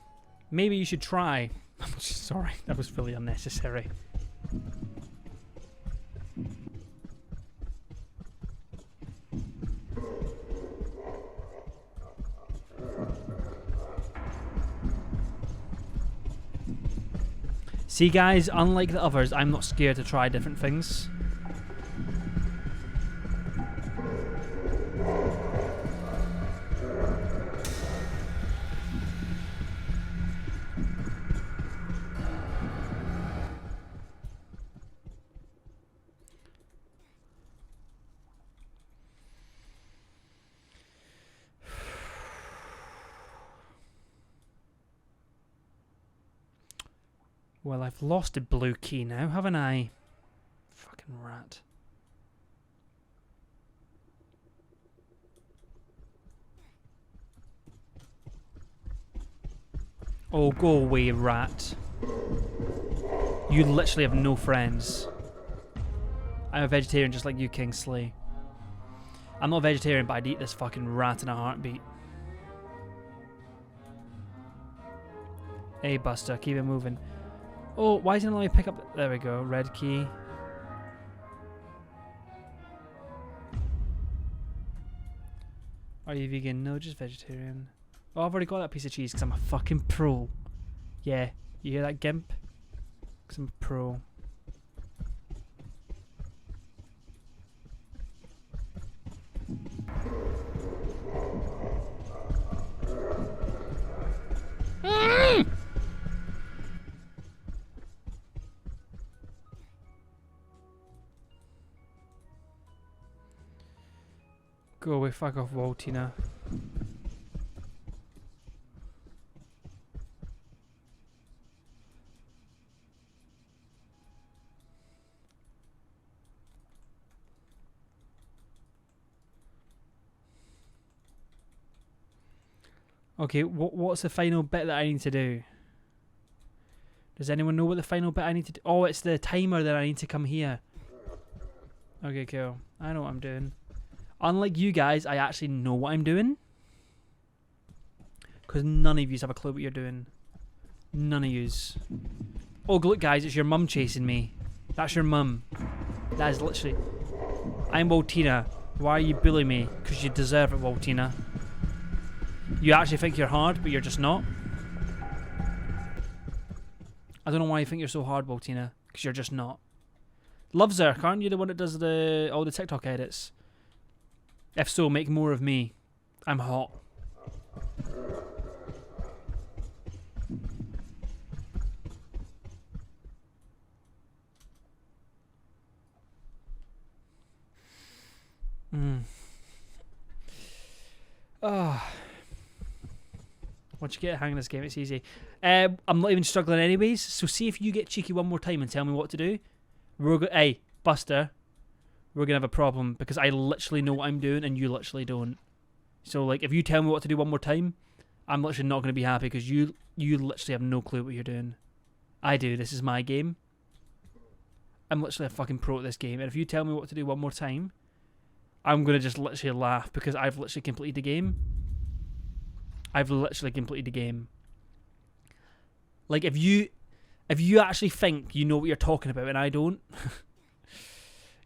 Speaker 1: Maybe you should try. I'm sorry, that was really unnecessary. See guys, unlike the others, I'm not scared to try different things. Well, I've lost a blue key now, haven't I? Fucking rat. Oh, go away, rat. You literally have no friends. I'm a vegetarian just like you, Kingsley. I'm not a vegetarian, but I'd eat this fucking rat in a heartbeat. Hey, Buster, keep it moving. Oh, why doesn't it let me pick up... There we go, red key. Are you vegan? No, just vegetarian. Oh, I've already got that piece of cheese because I'm a fucking pro. Yeah, you hear that, Gimp? Because I'm a pro. Go away, fuck off, Waltina. Okay, what's the final bit that I need to do? Does anyone know what the final bit I need to do? Oh, it's the timer that I need to come here. Okay, cool. I know what I'm doing. Unlike you guys, I actually know what I'm doing. Because none of yous have a clue what you're doing. None of yous. Oh, look guys, it's your mum chasing me. That's your mum. That is literally... I'm Waltina. Why are you bullying me? Because you deserve it, Waltina. You actually think you're hard, but you're just not. I don't know why you think you're so hard, Waltina. Because you're just not. Lovezerk, aren't you the one that does all the TikTok edits? If so, make more of me. I'm hot. Oh. Once you get a hang of this game, it's easy. I'm not even struggling anyways, so see if you get cheeky one more time and tell me what to do. Hey, Buster, we're going to have a problem because I literally know what I'm doing and you literally don't. So, like, if you tell me what to do one more time, I'm literally not going to be happy because you literally have no clue what you're doing. I do. This is my game. I'm literally a fucking pro at this game. And if you tell me what to do one more time, I'm going to just literally laugh because I've literally completed the game. I've literally completed the game. Like, if you actually think you know what you're talking about and I don't,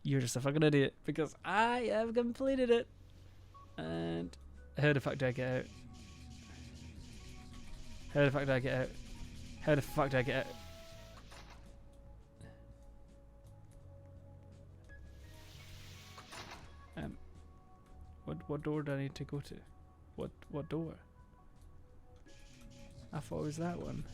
Speaker 1: you're just a fucking idiot because I have completed it. And how the fuck do I get out? How the fuck do I get out? How the fuck do I get out? What door do I need to go to? What door? I thought it was that one.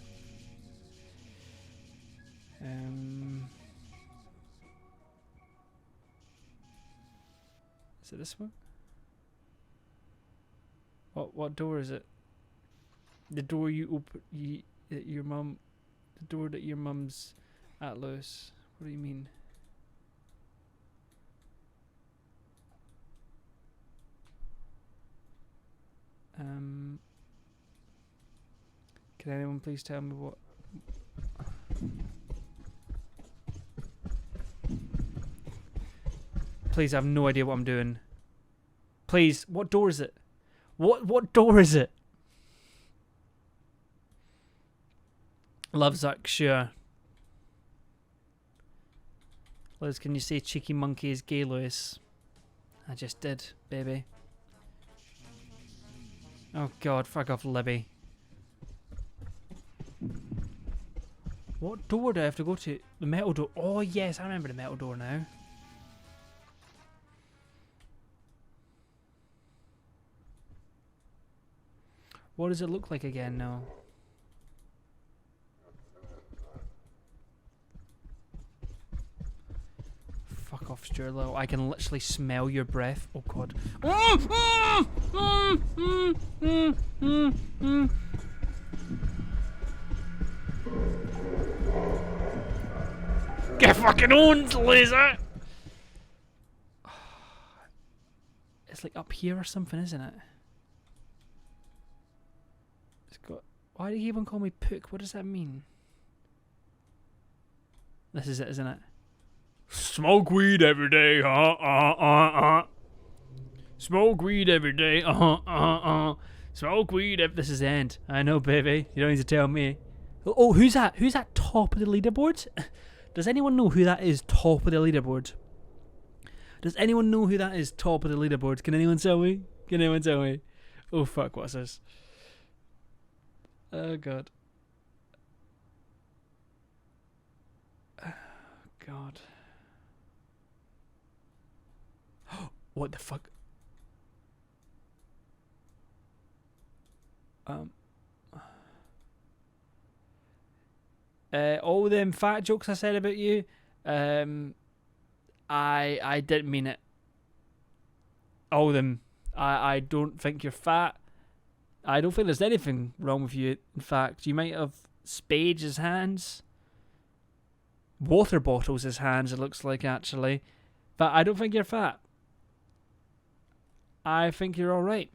Speaker 1: Is it this one? What door is it? The door you open, your mum, the door that your mum's at, Lewis. What do you mean? Can anyone please tell me what? Please, I have no idea what I'm doing. Please, what door is it? What door is it? Lovezerk, sure. Liz, can you say cheeky monkey is gay, Lewis? I just did, baby. Oh god, fuck off, Libby. What door do I have to go to? The metal door. Oh yes, I remember the metal door now. What does it look like again now? Fuck off, Stuart Little. I can literally smell your breath. Oh god. fucking own, loser! It's like up here or something, isn't it? It's got... Why do you even call me Pook? What does that mean? This is it, isn't it? Smoke weed every day, Smoke weed every day, Smoke weed This is the end. I know, baby. You don't need to tell me. Oh, who's that? Who's that top of the leaderboard? Does anyone know who that is top of the leaderboard? Does anyone know who that is top of the leaderboard? Can anyone tell me? Can anyone tell me? Oh, fuck, what's this? Oh, God. Oh, God. What the fuck? All them fat jokes I said about you, I didn't mean it. All of them. I don't think you're fat. I don't think there's anything wrong with you. In fact, you might have spades as hands. Water bottles as hands, it looks like, actually. But I don't think you're fat. I think you're alright.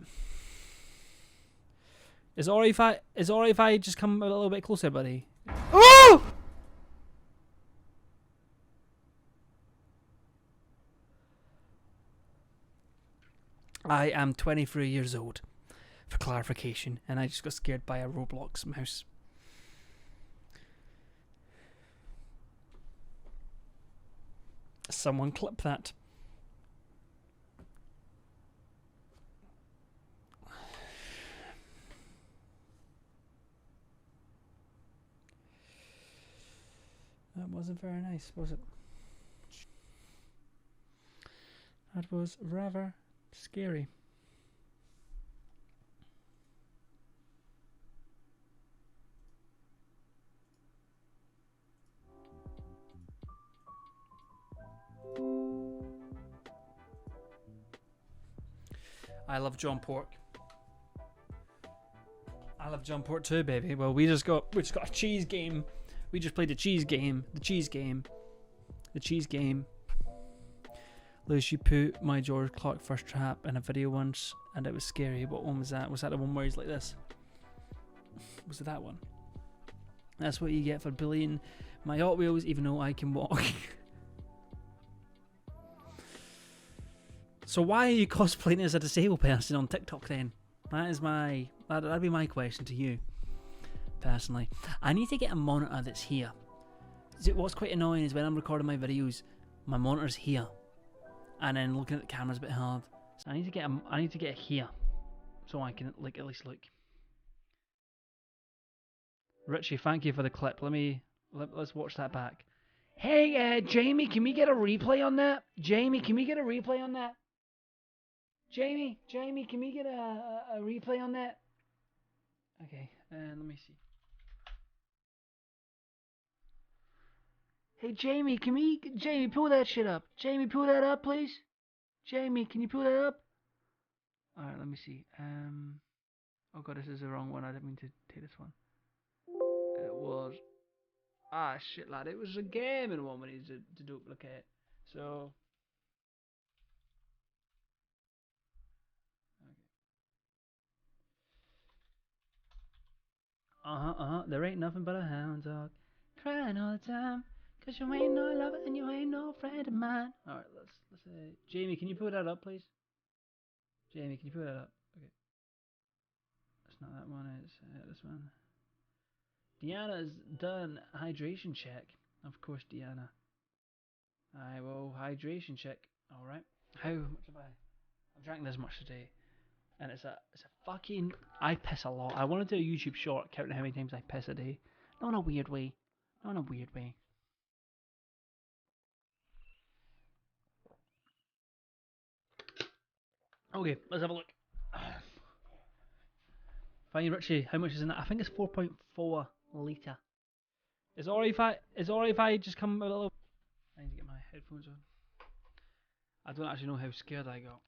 Speaker 1: Is it alright if I just come a little bit closer, buddy? Oh! I am 23 years old, for clarification, and I just got scared by a Roblox mouse. Someone clip that. That wasn't very nice, was it? That was rather scary. I love John Pork. I love John Pork too, baby. Well, we just got a cheese game. We just played the cheese game. The cheese game. The cheese game. Lewis, you put my George Clark first trap in a video once, and it was scary. What one was that? Was that the one where he's like this? Was it that one? That's what you get for bullying my Hot Wheels, even though I can walk. So why are you cosplaying as a disabled person on TikTok then? That'd be my question to you. Personally, I need to get a monitor that's here. What's quite annoying is when I'm recording my videos, my monitor's here, and then looking at the camera's a bit hard. So I need to get it here, so I can like at least look. Richie, thank you for the clip. Let's watch that back. Hey, Jamie, can we get a replay on that? Jamie, can we get a replay on that? Jamie, can we get a replay on that? Okay, let me see. Hey, Jamie, Jamie, pull that shit up. Jamie, pull that up, please. Jamie, can you pull that up? Alright, let me see. Oh god, this is the wrong one. I didn't mean to take this one. It was... Ah, shit, lad. It was a game and one we need to duplicate. So... There ain't nothing but a hound dog crying all the time, 'cause you ain't no lover and you ain't no friend of mine. Alright, let's Jamie, can you put that up, please? Jamie, can you put that up? Okay. That's not that one, it's this one. Deanna's done hydration check. Of course, Deanna. I will hydration check. Alright. How much have I've drank this much today. And it's a fucking... I piss a lot. I want to do a YouTube short counting how many times I piss a day. Not in a weird way. Not in a weird way. Okay, let's have a look. Fine, Richie, how much is in that? I think it's 4.4 litre. Is it alright if I just come a little... I need to get my headphones on. I don't actually know how scared I got.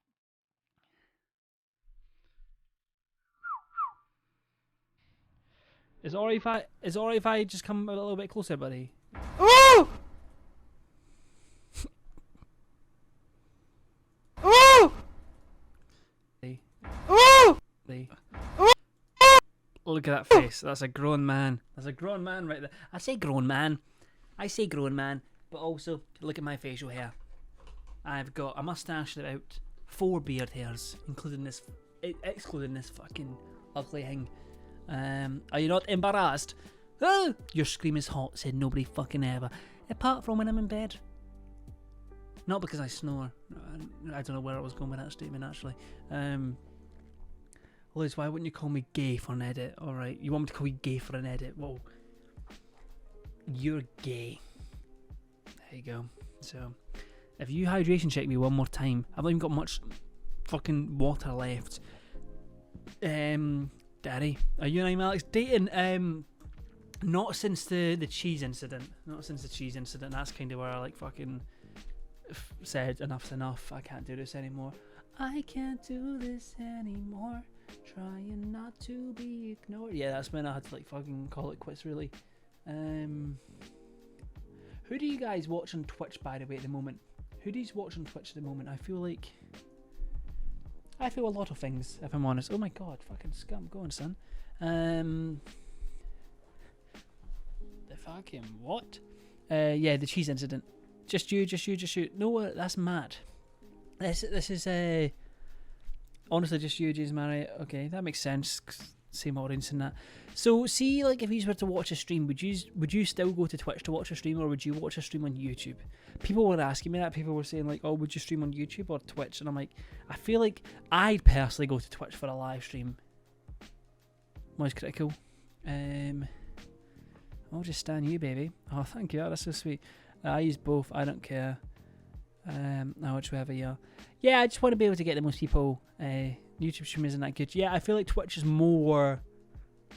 Speaker 1: Is it alright if I just come a little bit closer, buddy? Oh! Look at that face. That's a grown man. That's a grown man right there. I say grown man. But also, look at my facial hair. I've got a mustache and about 4 beard hairs, excluding this fucking ugly thing. Are you not embarrassed? Oh, your scream is hot, said nobody fucking ever. Apart from when I'm in bed. Not because I snore. I don't know where I was going with that statement, actually. Liz, why wouldn't you call me gay for an edit? Alright, you want me to call you gay for an edit? Whoa. You're gay. There you go. So, if you hydration check me one more time, I've not even got much fucking water left. Daddy, are you and I'm Alex dating? Not since the cheese incident. That's kind of where I like fucking said enough's enough. I can't do this anymore. I can't do this anymore. Trying not to be ignored. Yeah, that's when I had to like fucking call it quits, really. Who do you guys watch on Twitch, by the way, at the moment? Who do you watch on Twitch at the moment? I feel a lot of things, if I'm honest. Oh my god, fucking scum. Go on, son. The fucking what? Yeah, the cheese incident. Just you. No, that's mad. This is honestly just you, James Murray. Okay, that makes sense. Same audience and that. So, see, like, if you were to watch a stream, would you still go to Twitch to watch a stream, or would you watch a stream on YouTube? People were asking me that. People were saying, like, oh, would you stream on YouTube or Twitch? And I'm like, I feel like I'd personally go to Twitch for a live stream. Noise critical. I'll just stand you, baby. Oh, thank you. That's so sweet. I use both. I don't care. Whichever you are. Yeah, I just want to be able to get the most people. YouTube stream isn't that good. Yeah, I feel like Twitch is more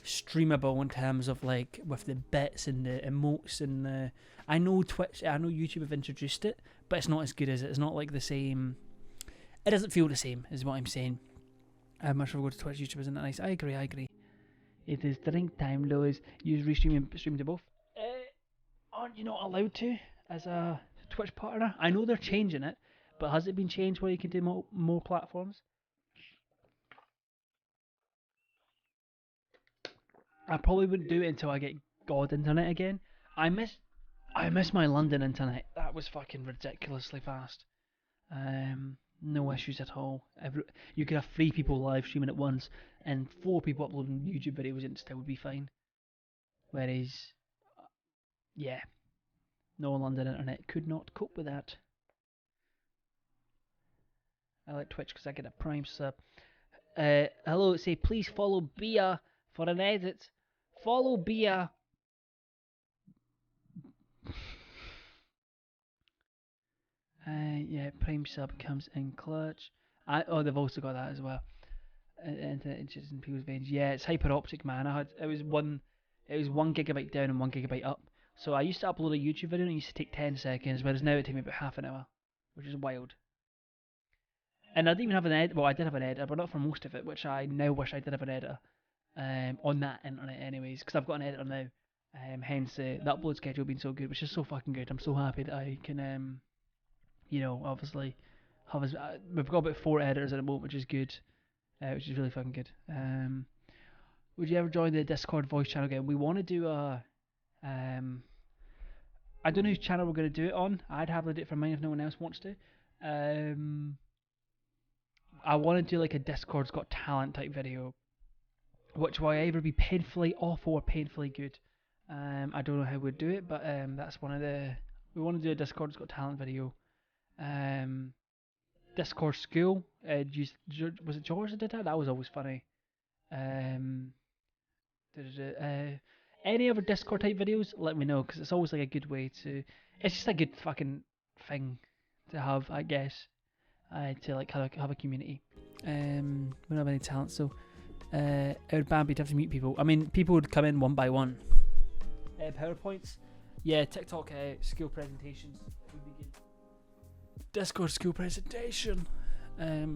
Speaker 1: streamable in terms of like with the bits and the emotes and the. I know YouTube have introduced it, but it's not as good as it. It's not like the same. It doesn't feel the same, is what I'm saying. I'd much rather go to Twitch. YouTube isn't that nice. I agree. It is drink time, Lois. Use restreaming to both. Aren't you not allowed to as a Twitch partner? I know they're changing it, but has it been changed where you can do more platforms? I probably wouldn't do it until I get God internet again. I miss my London internet. That was fucking ridiculously fast. No issues at all. You could have 3 people live streaming at once and 4 people uploading YouTube videos and it still would be fine. Whereas, yeah, no London internet could not cope with that. I like Twitch because I get a Prime sub. Hello, say please follow Bia for an edit. Follow Bia. Yeah, Prime sub comes in clutch. They've also got that as well. Internet inches in people's veins. Yeah, it's hyper optic, man. It was 1 gigabyte down and 1 gigabyte up. So I used to upload a YouTube video and it used to take 10 seconds, whereas now it takes me about half an hour, which is wild. And I didn't even have an editor. Well, I did have an editor, but not for most of it, which I now wish I did have an editor on that internet anyways, because I've got an editor now. Hence the upload schedule being so good, which is so fucking good. I'm so happy that I can, obviously, we've got about 4 editors at the moment, which is good, which is really fucking good. Would you ever join the Discord voice channel again? We want to do a, I don't know whose channel we're going to do it on. I'd happily do it for mine if no one else wants to. I want to do like a Discord's Got Talent type video, which will either be painfully awful or painfully good. I don't know how we'd do it, but that's one of the. We want to do a Discord's Got Talent video. Discord School. Was it George that did that? That was always funny. Any other Discord type videos? Let me know, because it's always like a good way to. It's just a good fucking thing to have, I guess. To like have a community. We don't have any talent, so it would ban to have to mute people. I mean, people would come in one by one. PowerPoints, yeah. TikTok school presentations would be good. Discord school presentation. I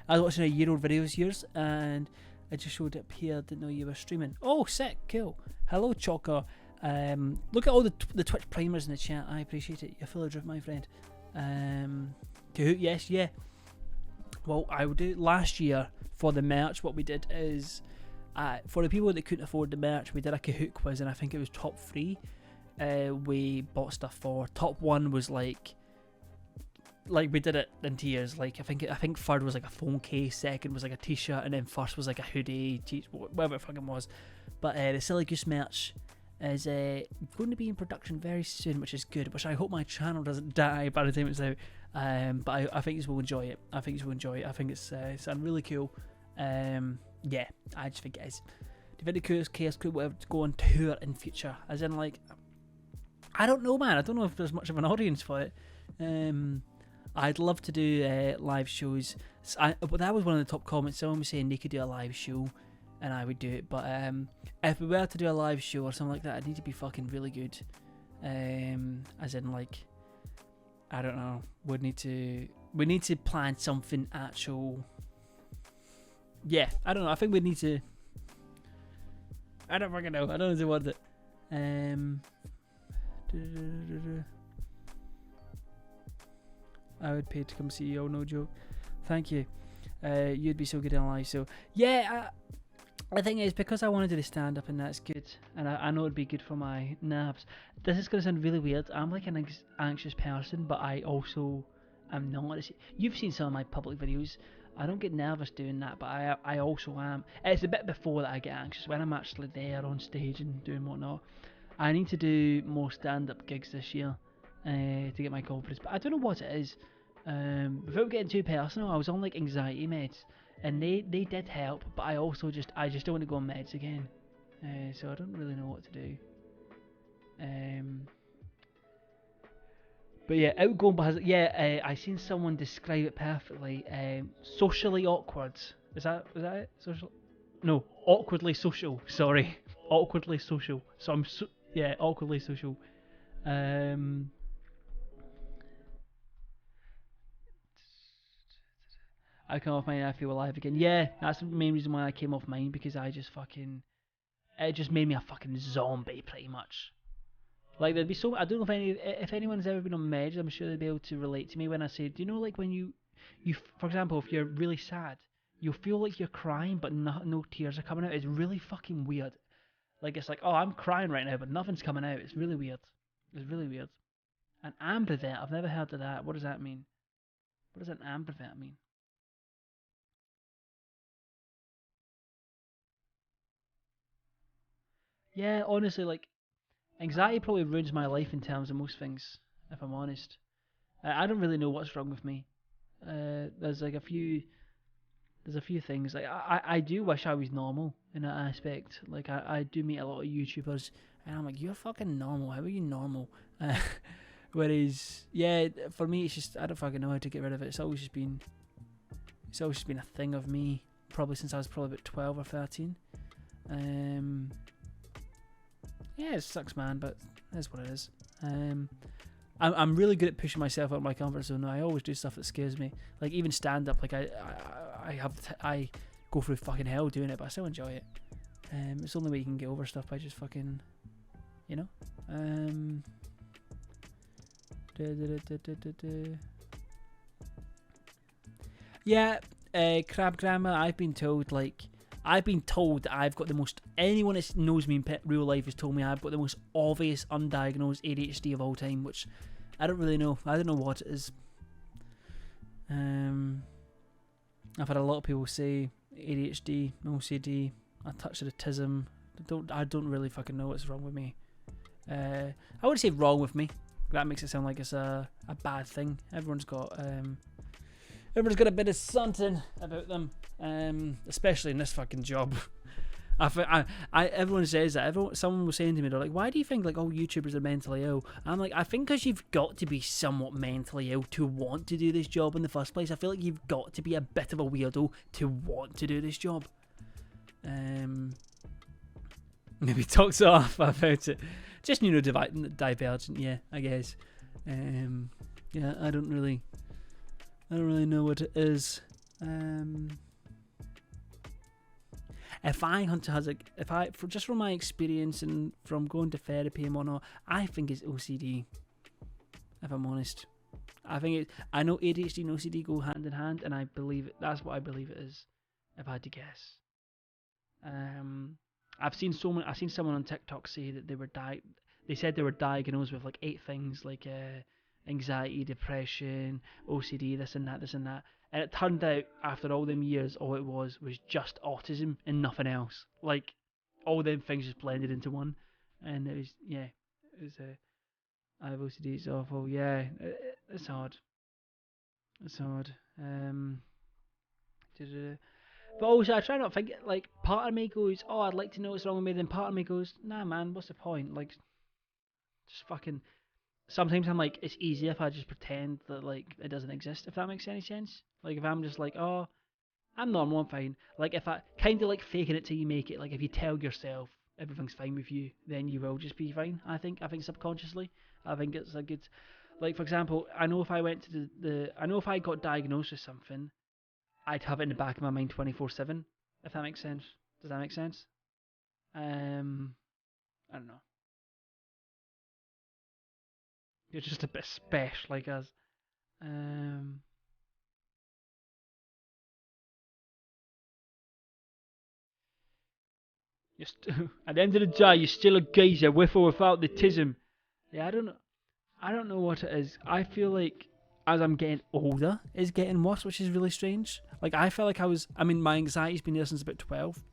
Speaker 1: was watching a year-old videos of yours, and I just showed up here. Didn't know you were streaming. Oh, sick, cool. Hello, Choco. Look at all the Twitch primers in the chat. I appreciate it. You're full of drift, my friend. Kahoot, yes, yeah. Well, I would do last year for the merch. What we did is, for the people that couldn't afford the merch, we did a Kahoot quiz, and I think it was top 3. We bought stuff for. Top 1 was like we did it in tiers. Like I think third was like a phone case, second was like a t-shirt, and then first was like a hoodie, whatever it fucking was. But the Silly Goose merch is going to be in production very soon, which is good. Which I hope my channel doesn't die by the time it's out. But I think you will enjoy it. I think it's really cool. Yeah, I just think it is. Do you think the coolest chaos could ever go on tour in future? As in, like, I don't know, man. I don't know if there's much of an audience for it. I'd love to do live shows. But that was one of the top comments. Someone was saying they could do a live show, and I would do it. But if we were to do a live show or something like that, it'd need to be fucking really good. As in, like, I don't know. We need to plan something actual. Yeah, I don't know. I think we need to. I don't fucking know. I don't know the word it. I would pay to come see you. No joke. Thank you. You'd be so good in live. So yeah, the thing is, because I want to do the stand up and that's good, and I know it'd be good for my nerves. This is gonna sound really weird. I'm like an anxious person, but I also am not. You've seen some of my public videos. I don't get nervous doing that, but I also am. It's a bit before that I get anxious, when I'm actually there on stage and doing whatnot. I need to do more stand-up gigs this year to get my confidence, but I don't know what it is. Without getting too personal, I was on like anxiety meds, and they did help, but I just don't want to go on meds again. So I don't really know what to do. But yeah, outgoing, but I seen someone describe it perfectly. Socially awkward. Is that it? Social? No, awkwardly social. Sorry, awkwardly social. So awkwardly social. I come off mine, I feel alive again. Yeah, that's the main reason why I came off mine, because it just made me a fucking zombie pretty much. Like, there'd be so, I don't know if anyone's ever been on meds, I'm sure they'd be able to relate to me when I say, do you know, like, when you for example, if you're really sad, you'll feel like you're crying, but no tears are coming out. It's really fucking weird. Like, it's like, oh, I'm crying right now, but nothing's coming out. It's really weird. An ambivert, I've never heard of that. What does that mean? What does an ambivert mean? Yeah, honestly, like, anxiety probably ruins my life in terms of most things, if I'm honest. I don't really know what's wrong with me. There's a few things. Like, I do wish I was normal in that aspect. Like, I do meet a lot of YouTubers, and I'm like, you're fucking normal. How are you normal? Whereas, yeah, for me, it's just, I don't fucking know how to get rid of it. It's always just been a thing of me, probably since I was probably about 12 or 13. Yeah, it sucks, man, but that's what it is. I'm really good at pushing myself out of my comfort zone. I always do stuff that scares me. Like, even stand up, like I go through fucking hell doing it, but I still enjoy it. It's the only way you can get over stuff, by just fucking, you know. Yeah, crab grammar. I've been told that I've got the most. Anyone that knows me in real life has told me I've got the most obvious undiagnosed ADHD of all time, which I don't really know. I don't know what it is. I've had a lot of people say ADHD, OCD, a touch of autism. I don't really fucking know what's wrong with me. I wouldn't say wrong with me. That makes it sound like it's a bad thing. Everyone's got a bit of something about them, especially in this fucking job. Everyone says that. Someone was saying to me, they're like, why do you think like all YouTubers are mentally ill? I'm like, I think because you've got to be somewhat mentally ill to want to do this job in the first place. I feel like you've got to be a bit of a weirdo to want to do this job. Maybe talks off about it. Just neurodivergent, yeah, I guess. Yeah, I don't really know what it is. Just from my experience and from going to therapy and whatnot, I think it's OCD, if I'm honest. I think I know ADHD and OCD go hand in hand, and I believe it. That's what I believe it is. If I had to guess. I've seen someone on TikTok say that they said they were diagnosed with like 8 things, like anxiety, depression, OCD, this and that, and it turned out after all them years, all it was just autism and nothing else. Like all them things just blended into one, and it was I have OCD. It's awful. Yeah, it's hard. It's hard. But also, I try not to think, like, part of me goes, oh, I'd like to know what's wrong with me, then part of me goes, nah, man, what's the point? Like, just fucking. Sometimes I'm like, it's easier if I just pretend that, like, it doesn't exist, if that makes any sense. Like, if I'm just like, oh, I'm normal, I'm fine. Like, if I kind of like faking it till you make it, like, if you tell yourself everything's fine with you, then you will just be fine, I think subconsciously. I think it's a good. Like, for example, I know if I went to I know if I got diagnosed with something, I'd have it in the back of my mind 24/7, if that makes sense. Does that make sense? I don't know. You're just a bit special like us. Um, at the end of the day, you're still a geezer, with or without the tism. Yeah, I don't know what it is. I feel like as I'm getting older, it's getting worse, which is really strange. Like, I felt like my anxiety's been there since about 12.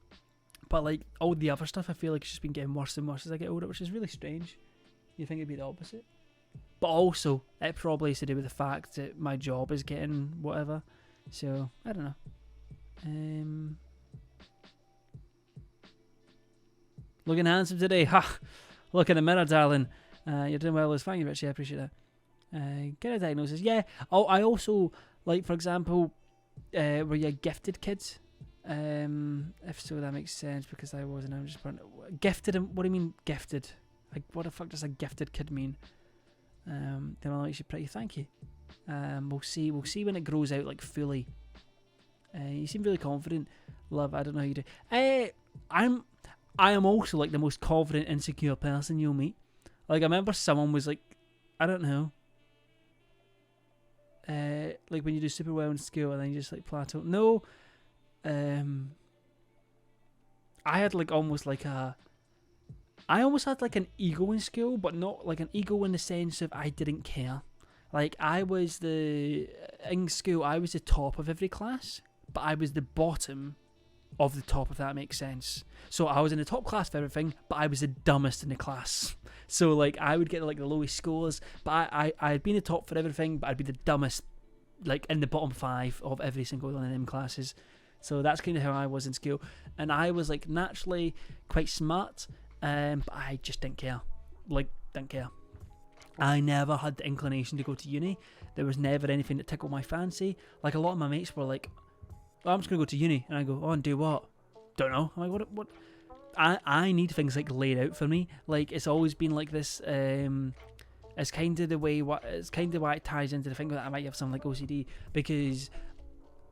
Speaker 1: But, like, all the other stuff, I feel like it's just been getting worse and worse as I get older, which is really strange. You think it'd be the opposite? But also, it probably is to do with the fact that my job is getting whatever. So, I don't know. Looking handsome today. Ha! Look in the mirror, darling. You're doing well, Liz. Thank you, Richie. I appreciate that. Get a diagnosis. Yeah. Oh, I also, like, for example, were you a gifted kid? If so, that makes sense, because I wasn't. I'm just gifted. What do you mean gifted? Like, what the fuck does a gifted kid mean? Then I'll let you pretty. Thank you. We'll see when it grows out, like, fully. You seem really confident, love. I don't know how you do. I am also like the most confident, insecure person you'll meet. Like, I remember someone was like, I don't know. Like when you do super well in school and then you just like plateau. No. I had like almost had like an ego in school, but not like an ego in the sense of I didn't care. Like, in school I was the top of every class, but I was the bottom of the top, if that makes sense. So I was in the top class for everything, but I was the dumbest in the class. So, like, I would get like the lowest scores, but I'd be in the top for everything, but I'd be the dumbest, like, in the bottom 5 of every single one of them classes. So that's kind of how I was in school. And I was like naturally quite smart, but I just didn't care. Like, didn't care. I never had the inclination to go to uni. There was never anything that tickled my fancy. Like, a lot of my mates were like, oh, I'm just going to go to uni. And I go, oh, and do what? Don't know. I'm like, what? I need things, like, laid out for me. Like, it's always been like this. It's kind of why it ties into the thing that I might have some, like, OCD. Because,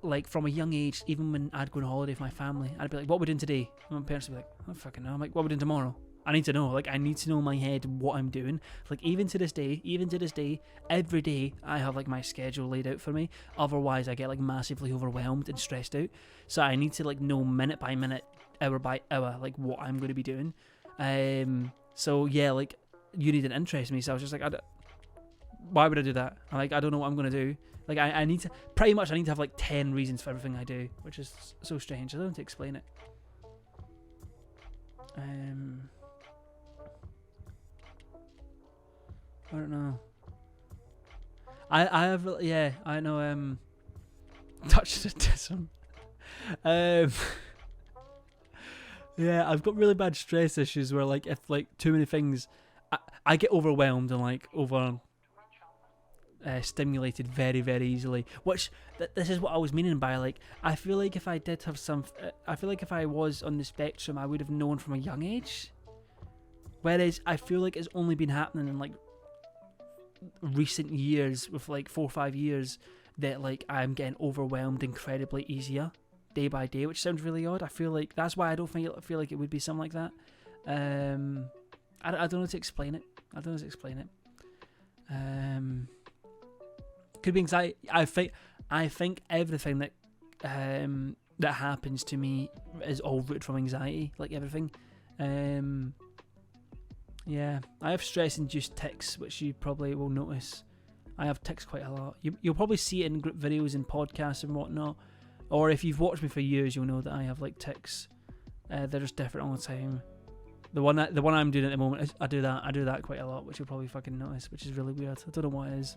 Speaker 1: like, from a young age, even when I'd go on holiday with my family, I'd be like, what are we doing today? And my parents would be like, I don't fucking know. I'm like, what are we doing tomorrow? I need to know. Like, I need to know in my head what I'm doing. Like, even to this day, every day I have, like, my schedule laid out for me. Otherwise, I get, like, massively overwhelmed and stressed out. So I need to, like, know minute by minute, hour by hour, like, what I'm going to be doing. So yeah, like, uni didn't interest me. So I was just like, why would I do that? I don't know what I'm going to do. Like, I need to have, like, 10 reasons for everything I do, which is so strange. I don't want to explain it. I don't know. I have, yeah, I know, touch the tism. Yeah, I've got really bad stress issues where, like, if, like, too many things, I get overwhelmed and, like, stimulated very, very easily. Which, this is what I was meaning by, like, I feel like if I did have I feel like if I was on the spectrum, I would have known from a young age. Whereas I feel like it's only been happening in, like, recent years, with like 4 or 5 years, that, like, I'm getting overwhelmed incredibly easier day by day, which sounds really odd. I feel like that's why I don't feel like it would be something like that. I don't know how to explain it. Could be anxiety. I think everything that that happens to me is all rooted from anxiety. Like everything. Yeah, I have stress-induced tics, which you probably will notice. I have tics quite a lot. You'll probably see it in group videos and podcasts and whatnot. Or if you've watched me for years, you'll know that I have like tics. They're just different all the time. The one I'm doing at the moment, I do that quite a lot, which you'll probably fucking notice, which is really weird. I don't know what it is.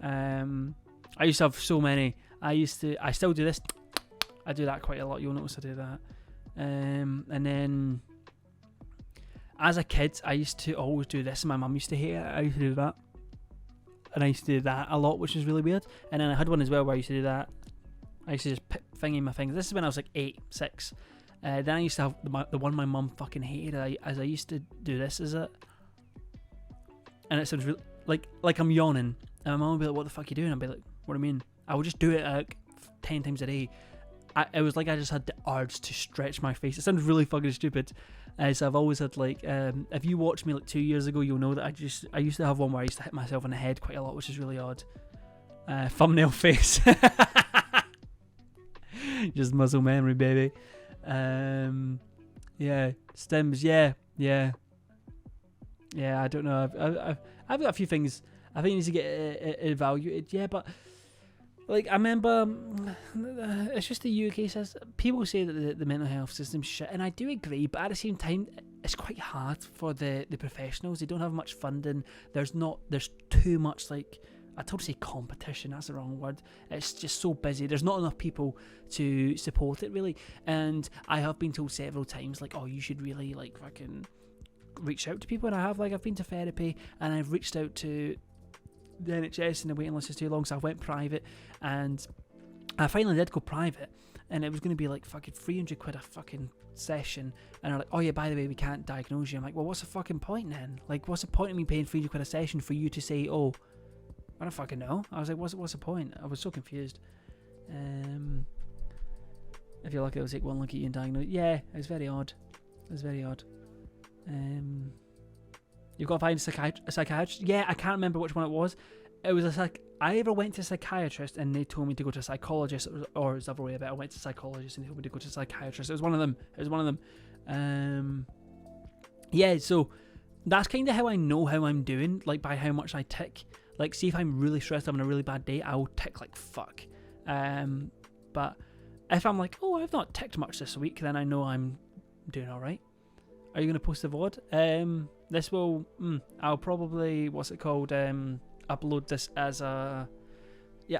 Speaker 1: I used to have so many. I still do this. I do that quite a lot. You'll notice I do that. And then as a kid, I used to always do this, and my mum used to hate it. I used to do that. And I used to do that a lot, which is really weird. And then I had one as well where I used to do that. I used to just thingy my fingers. This is when I was like 8, 6. Then I used to have the one my mum fucking hated. I used to do this, is it? And it sounds like I'm yawning. And my mum would be like, "What the fuck are you doing?" I'd be like, "What do you mean?" I would just do it like 10 times a day. It was like I just had the urge to stretch my face. It sounds really fucking stupid. So I've always had like, if you watched me like 2 years ago, you'll know that I used to have one where I used to hit myself in the head quite a lot, which is really odd. Thumbnail face. Just muscle memory, baby. Yeah, stems. Yeah. I don't know. I've got a few things. I think it needs to get evaluated. Yeah, but like I remember, it's just the UK says people say that the mental health system's shit, and I do agree. But at the same time, it's quite hard for the professionals. They don't have much funding. There's too much like. I told to say competition, that's the wrong word. It's just so busy. There's not enough people to support it, really. And I have been told several times, like, oh, you should really, like, fucking reach out to people. And I have, like, I've been to therapy, and I've reached out to the NHS, and the waiting list is too long, so I went private. And I finally did go private, and it was going to be, like, fucking 300 quid a fucking session. And they're like, oh, yeah, by the way, we can't diagnose you. I'm like, well, what's the fucking point then? Like, what's the point of me paying 300 quid a session for you to say, oh, I don't fucking know. I was like, what's the point? I was so confused. If you're lucky, it'll take one look at you and diagnose. Yeah, it was very odd. You've got to find a psychiatrist. Yeah, I can't remember which one it was. It was I either went to a psychiatrist and they told me to go to a psychologist, or it was the other way about. I went to a psychologist and they told me to go to a psychiatrist. It was one of them. Yeah, so that's kind of how I know how I'm doing, like by how much I tick. Like, see if I'm really stressed, having a really bad day, I will tick like fuck. But if I'm like, oh, I've not ticked much this week, then I know I'm doing all right. Are you going to post a VOD? This will, I'll probably, upload this as a,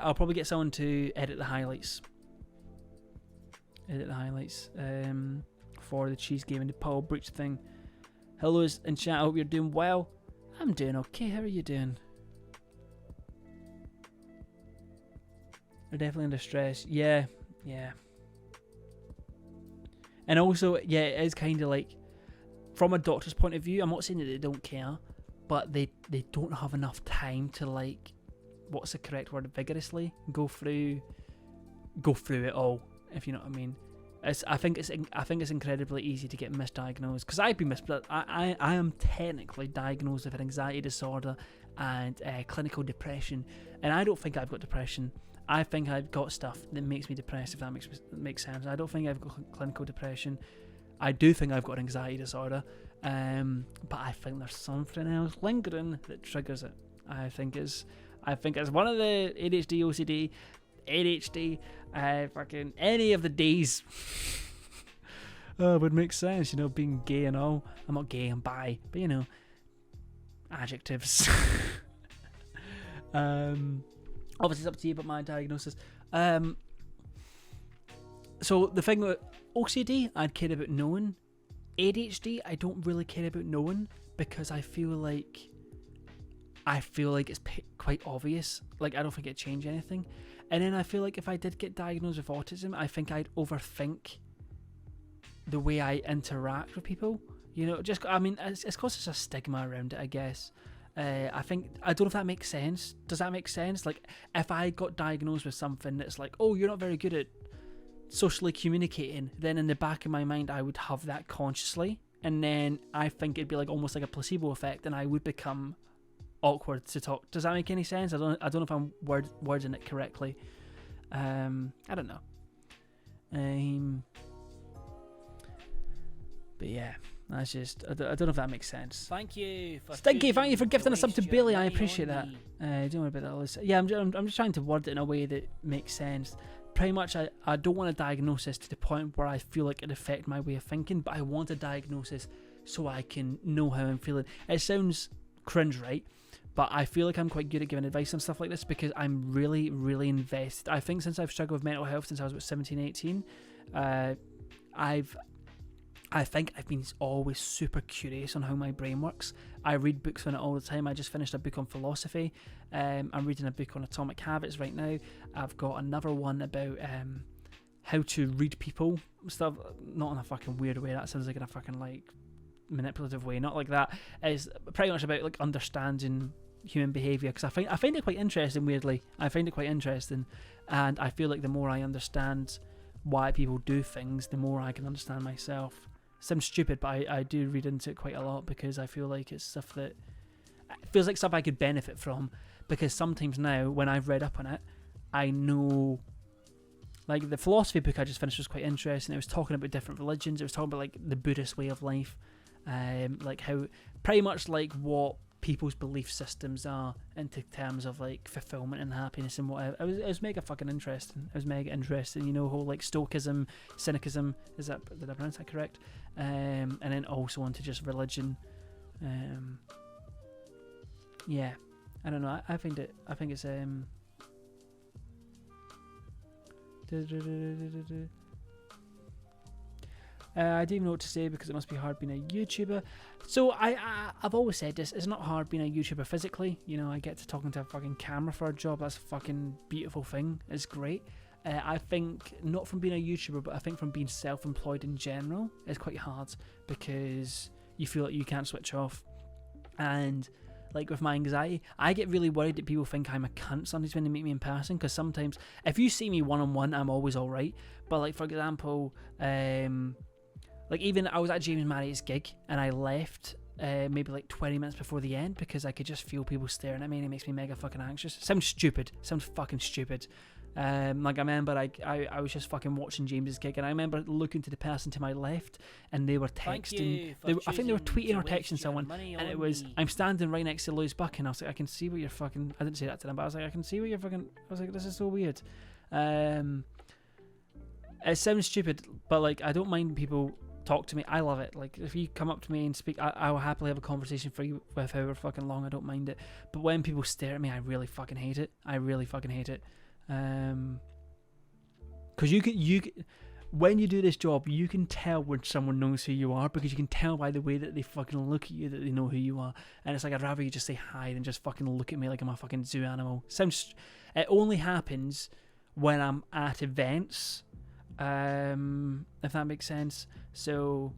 Speaker 1: I'll probably get someone to edit the highlights. For the cheese game and the Paul Breach thing. Hello in chat, I hope you're doing well. I'm doing okay, how are you doing? They're definitely under stress. Yeah. And also, yeah, it is kind of like, from a doctor's point of view, I'm not saying that they don't care, but they don't have enough time to, like, what's the correct word, vigorously go through it all, if you know what I mean. I think it's incredibly easy to get misdiagnosed, because I've been I am technically diagnosed with an anxiety disorder and clinical depression, and I don't think I've got depression. I think I've got stuff that makes me depressed, if that makes sense. I don't think I've got clinical depression. I do think I've got an anxiety disorder, but I think there's something else lingering that triggers it. I think it's one of the ADHD, OCD, ADHD, fucking any of the Ds. It would make sense, you know, being gay and all. I'm not gay, I'm bi, but you know, adjectives. Obviously it's up to you about my diagnosis. So the thing with OCD, I'd care about knowing. ADHD, I don't really care about knowing, because I feel like it's quite obvious. Like, I don't think it'd change anything. And then I feel like if I did get diagnosed with autism, I think I'd overthink the way I interact with people. You know, it's because there's a stigma around it, I guess. I don't know if that makes sense. Does that make sense? Like, if I got diagnosed with something that's like, oh, you're not very good at socially communicating, then in the back of my mind I would have that consciously, and then I think it'd be like almost like a placebo effect, and I would become awkward to talk. Does that make any sense? I don't know if I'm wording it correctly. I don't know. But yeah, that's just, I don't know if that makes sense.
Speaker 4: Thank you for
Speaker 1: Stinky, thank you for gifting us up to
Speaker 4: waste your
Speaker 1: Billy. I
Speaker 4: money
Speaker 1: appreciate
Speaker 4: on
Speaker 1: that.
Speaker 4: me.
Speaker 1: Don't worry about that. Alyssa. Yeah, I'm just trying to word it in a way that makes sense. Pretty much, I don't want a diagnosis to the point where I feel like it affect my way of thinking, but I want a diagnosis so I can know how I'm feeling. It sounds cringe, right? But I feel like I'm quite good at giving advice and stuff like this because I'm really, really invested. I think since I've struggled with mental health since I was about 17, 18, I think I've been always super curious on how my brain works. I read books on it all the time. I just finished a book on philosophy. I'm reading a book on atomic habits right now. I've got another one about how to read people. Stuff, not in a fucking weird way. That sounds like in a fucking like manipulative way. Not like that. It's pretty much about like understanding human behaviour because I find it quite interesting. Weirdly, I find it quite interesting, and I feel like the more I understand why people do things, the more I can understand myself. Sounds stupid, but I do read into it quite a lot because I feel like it's stuff that it feels like stuff I could benefit from. Because sometimes now, when I've read up on it, I know, like the philosophy book I just finished was quite interesting. It was talking about different religions. It was talking about like the Buddhist way of life, like how pretty much like what people's belief systems are into terms of like fulfillment and happiness and whatever. It was mega fucking interesting. It was mega interesting, you know, whole like stoicism, cynicism. Did I pronounce that correct? And then also onto just religion. Yeah, I don't know. I think it's I don't even know what to say because it must be hard being a YouTuber. So I've always said this, it's not hard being a YouTuber physically. You know, I get to talking to a fucking camera for a job. That's a fucking beautiful thing. It's great. I think not from being a YouTuber, but I think from being self-employed in general is quite hard because you feel like you can't switch off. And like with my anxiety, I get really worried that people think I'm a cunt sometimes when they meet me in person, because sometimes if you see me one-on-one, I'm always alright. But like for example, like even I was at James Marriott's gig and I left maybe like 20 minutes before the end because I could just feel people staring at me and it makes me mega fucking anxious. Sounds stupid. Sounds fucking stupid. Like I remember I was just fucking watching James's gig and I remember looking to the person to my left and they were texting. I think they were tweeting or texting someone and it was, I'm standing right next to Lewis Buchan. I was like, I can see what you're fucking, I didn't say that to them, but I was like, I can see what you're fucking, I was like, this is so weird. It sounds stupid, but like I don't mind people talk to me. I love it. Like if you come up to me and speak, I will happily have a conversation for you with however fucking long. I don't mind it. But when people stare at me, I really fucking hate it. I really fucking hate it. Because when you do this job, you can tell when someone knows who you are because you can tell by the way that they fucking look at you that they know who you are. And it's like I'd rather you just say hi than just fucking look at me like I'm a fucking zoo animal. It only happens when I'm at events. If that makes sense. So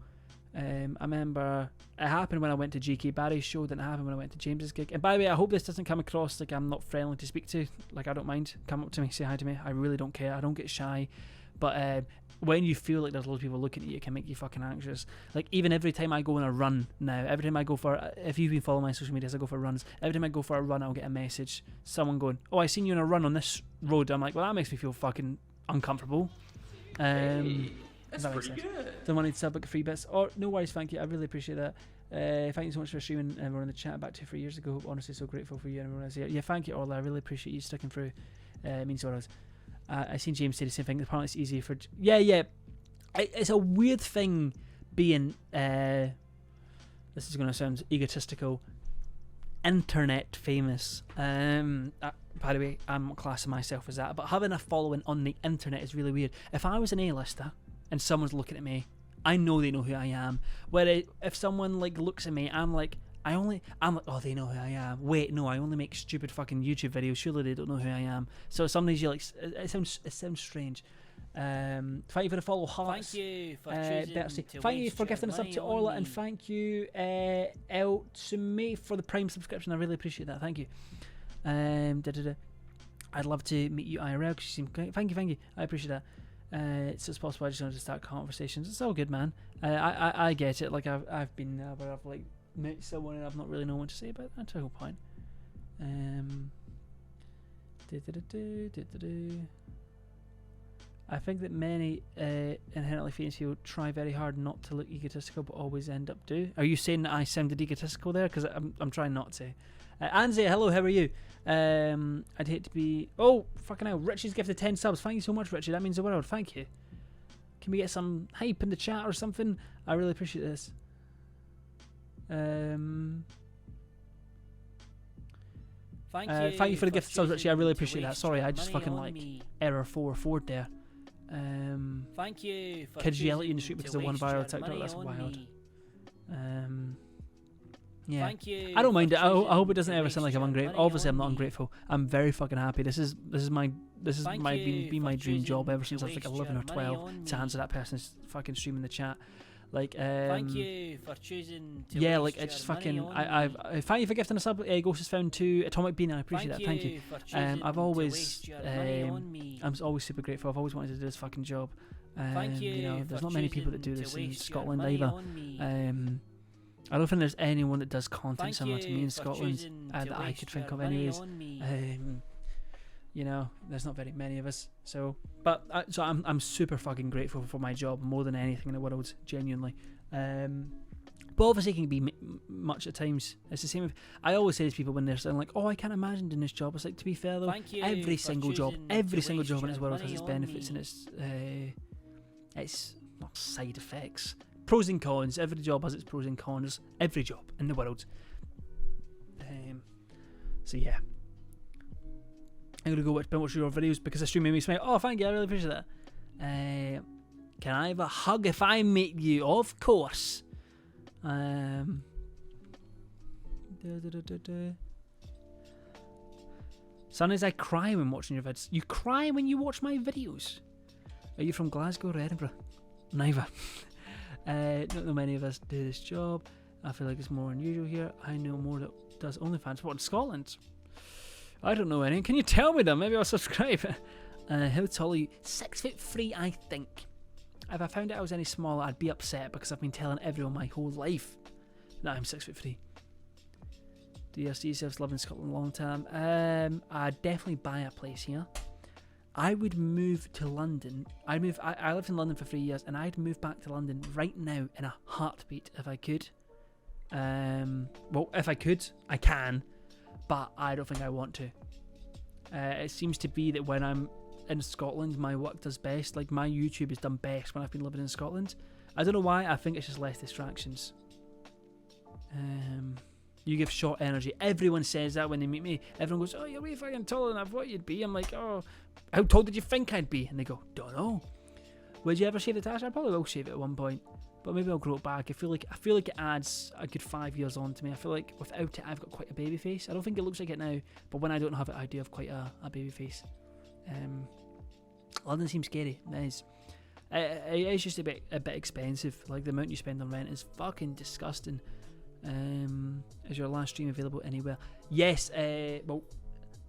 Speaker 1: I remember it happened when I went to GK Barry's show. Didn't happen when I went to James's gig. And by the way, I hope this doesn't come across like I'm not friendly to speak to. Like I don't mind. Come up to me, say hi to me. I really don't care. I don't get shy. But when you feel like there's a lot of people looking at you, it can make you fucking anxious. Like even every time I go on a run now, every time I go for, if you've been following my social medias, I go for runs. Every time I go for a run, I'll get a message. Someone going, "Oh, I seen you on a run on this road." I'm like, well, that makes me feel fucking uncomfortable.
Speaker 5: That's pretty good.
Speaker 1: Don't want to sub like 3 bits. Or no worries, thank you. I really appreciate that. Thank you so much for streaming. Everyone in the chat about 2-3 years ago. Honestly, so grateful for you and everyone else here. Yeah, thank you, Orla. I really appreciate you sticking through. It means a lot. I seen James say the same thing. Apparently, it's easy for. Yeah. It's a weird thing being. This is going to sound egotistical. Internet famous. By the way, I'm not classing myself as that, but having a following on the internet is really weird. If I was an A-lister and someone's looking at me, I know they know who I am. Where if someone like looks at me, I'm like, oh, they know who I am. Wait, no, I only make stupid fucking YouTube videos. Surely they don't know who I am. So sometimes you like, it sounds strange. Thank you for the follow, hearts.
Speaker 4: Thank you for choosing to
Speaker 1: thank you
Speaker 4: waste
Speaker 1: for gifting
Speaker 4: your
Speaker 1: us up to
Speaker 4: money on
Speaker 1: Orla,
Speaker 4: me.
Speaker 1: and thank you El Sume for the Prime subscription. I really appreciate that. Thank you. I'd love to meet you IRL because you seem great. Thank you. I appreciate that. So it's possible I just wanted to start conversations. It's all good, man. I get it. Like I've been there where I've like met someone and I've not really known what to say about that. That's the whole point. I think that many inherently famous people try very hard not to look egotistical, but always end up do. Are you saying that I sounded egotistical there? Because I'm trying not to. Anze, hello, how are you? I'd hate to be... Oh, fucking hell. Richie's gifted 10 subs. Thank you so much, Richie. That means the world. Thank you. Can we get some hype in the chat or something? I really appreciate this. Thank you for the gift subs, Richie. I really appreciate that. Sorry, I just fucking like error 4 there.
Speaker 4: Thank you for
Speaker 1: kids yell at you in the street because of one viral TikTok. That's wild. Yeah,
Speaker 4: thank you.
Speaker 1: I don't mind it. I hope it doesn't ever sound like I'm ungrateful. Obviously, I'm not ungrateful. I'm very fucking happy. This is my been my dream job ever since I was like 11 or 12 to answer that person's fucking stream in the chat. Like,
Speaker 4: thank you for choosing to
Speaker 1: yeah, like it's just fucking. I thank you for gifting a sub. Ghost is found too. Atomic Bean, I appreciate that. Thank you. I've always, I'm always super grateful. I've always wanted to do this fucking job.
Speaker 4: Thank you.
Speaker 1: You know, there's not many people that do this in Scotland either. I don't think there's anyone that does content similar to me in Scotland that I could think of, anyways. You know, there's not very many of us. So, but so I'm super fucking grateful for my job more than anything in the world, genuinely. But obviously, it can be much at times. It's the same. With, I always say to people when they're saying like, "Oh, I can't imagine doing this job." It's like, to be fair though, every single job in this world has its benefits and its not side effects. Pros and cons. Every job has its pros and cons. Every job in the world. So yeah, I'm gonna go watch your videos because the stream made me smile. Oh, thank you. I really appreciate that. Can I have a hug if I meet you? Of course. Sometimes I cry when watching your vids. You cry when you watch my videos. Are you from Glasgow or Edinburgh? Neither. Not know many of us do this job. I feel like it's more unusual here. I know more that does OnlyFans. What, in Scotland? I don't know any. Can you tell me them? Maybe I'll subscribe. How tall are you? 6'3", I think. If I found out I was any smaller, I'd be upset because I've been telling everyone my whole life that I'm 6'3". Do you see yourselves living in Scotland a long time? I'd definitely buy a place here. I would move to London. I lived in London for 3 years, and I'd move back to London right now in a heartbeat if I could. Well, if I could, I can, but I don't think I want to. It seems to be that when I'm in Scotland, my work does best. Like, my YouTube is done best when I've been living in Scotland. I don't know why. I think it's just less distractions. You give short energy. Everyone says that when they meet me. Everyone goes, "Oh, you're way fucking taller than I thought you'd be." I'm like, "Oh, how tall did you think I'd be?" And they go, "Don't know." Would you ever shave the tash? I probably will shave it at one point, but maybe I'll grow it back. I feel like it adds a good 5 years on to me. I feel like without it, I've got quite a baby face. I don't think it looks like it now, but when I don't have it, I do have quite a baby face. London seems scary. It is. It's just a bit expensive. Like, the amount you spend on rent is fucking disgusting. Is your last stream available anywhere? Yes. Well,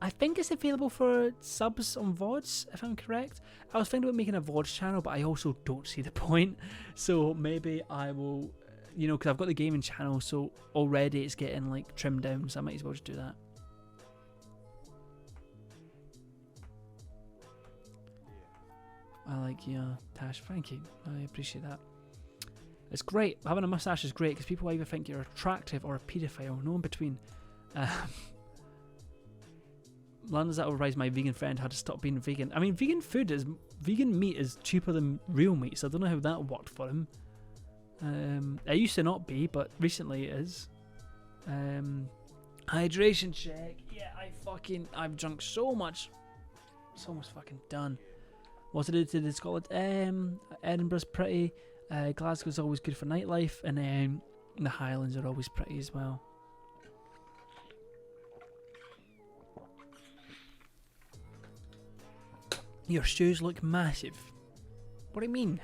Speaker 1: I think it's available for subs on VODs, if I'm correct. I was thinking about making a VODs channel, but I also don't see the point. So maybe I will, you know, because I've got the gaming channel, so already it's getting like trimmed down, so I might as well just do that. I like your Tash. Thank you. I appreciate that. It's great. Having a mustache is great because people either think you're attractive or a paedophile. No in between. London's that overrides my vegan friend had to stop being vegan. I mean, vegan meat is cheaper than real meat, so I don't know how that worked for him. It used to not be, but recently it is. Hydration check. Yeah, I've drunk so much. It's almost fucking done. What's it to the Scotland? Edinburgh's pretty. Glasgow's always good for nightlife, and then the Highlands are always pretty as well. Your shoes look massive. What do you mean?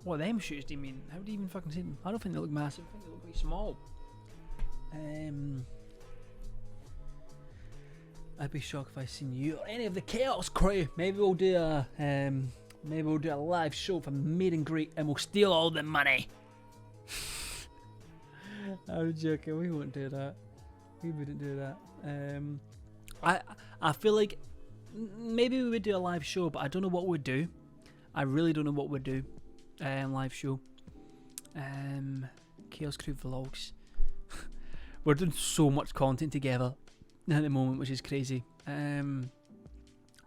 Speaker 1: What them shoes do you mean? How do you even fucking see them? I don't think they look massive. I think they look quite small. I'd be shocked if I seen you or any of the Chaos crew. Maybe we'll do a live show for meet and greet, and we'll steal all the money. I'm joking. We won't do that. We wouldn't do that. I feel like maybe we would do a live show, but I don't know what we'd do. I really don't know what we'd do. Live show. Chaos Crew vlogs. We're doing so much content together at the moment, which is crazy. I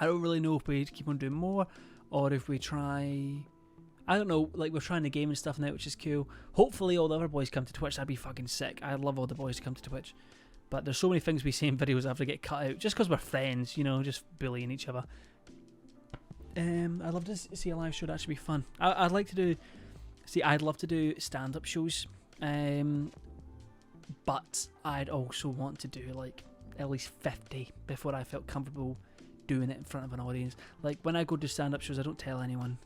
Speaker 1: don't really know if we keep on doing more or if we try. I don't know, like we're trying the game and stuff now, which is cool. Hopefully all the other boys come to Twitch. That'd be fucking sick. I'd love all the boys to come to Twitch. But there's so many things we say in videos that have to get cut out just because we're friends, you know, just bullying each other. I'd love to see a live show. That should be fun. I'd like to do. See, I'd love to do stand-up shows. But I'd also want to do like at least 50 before I felt comfortable doing it in front of an audience. Like when I go to stand-up shows, I don't tell anyone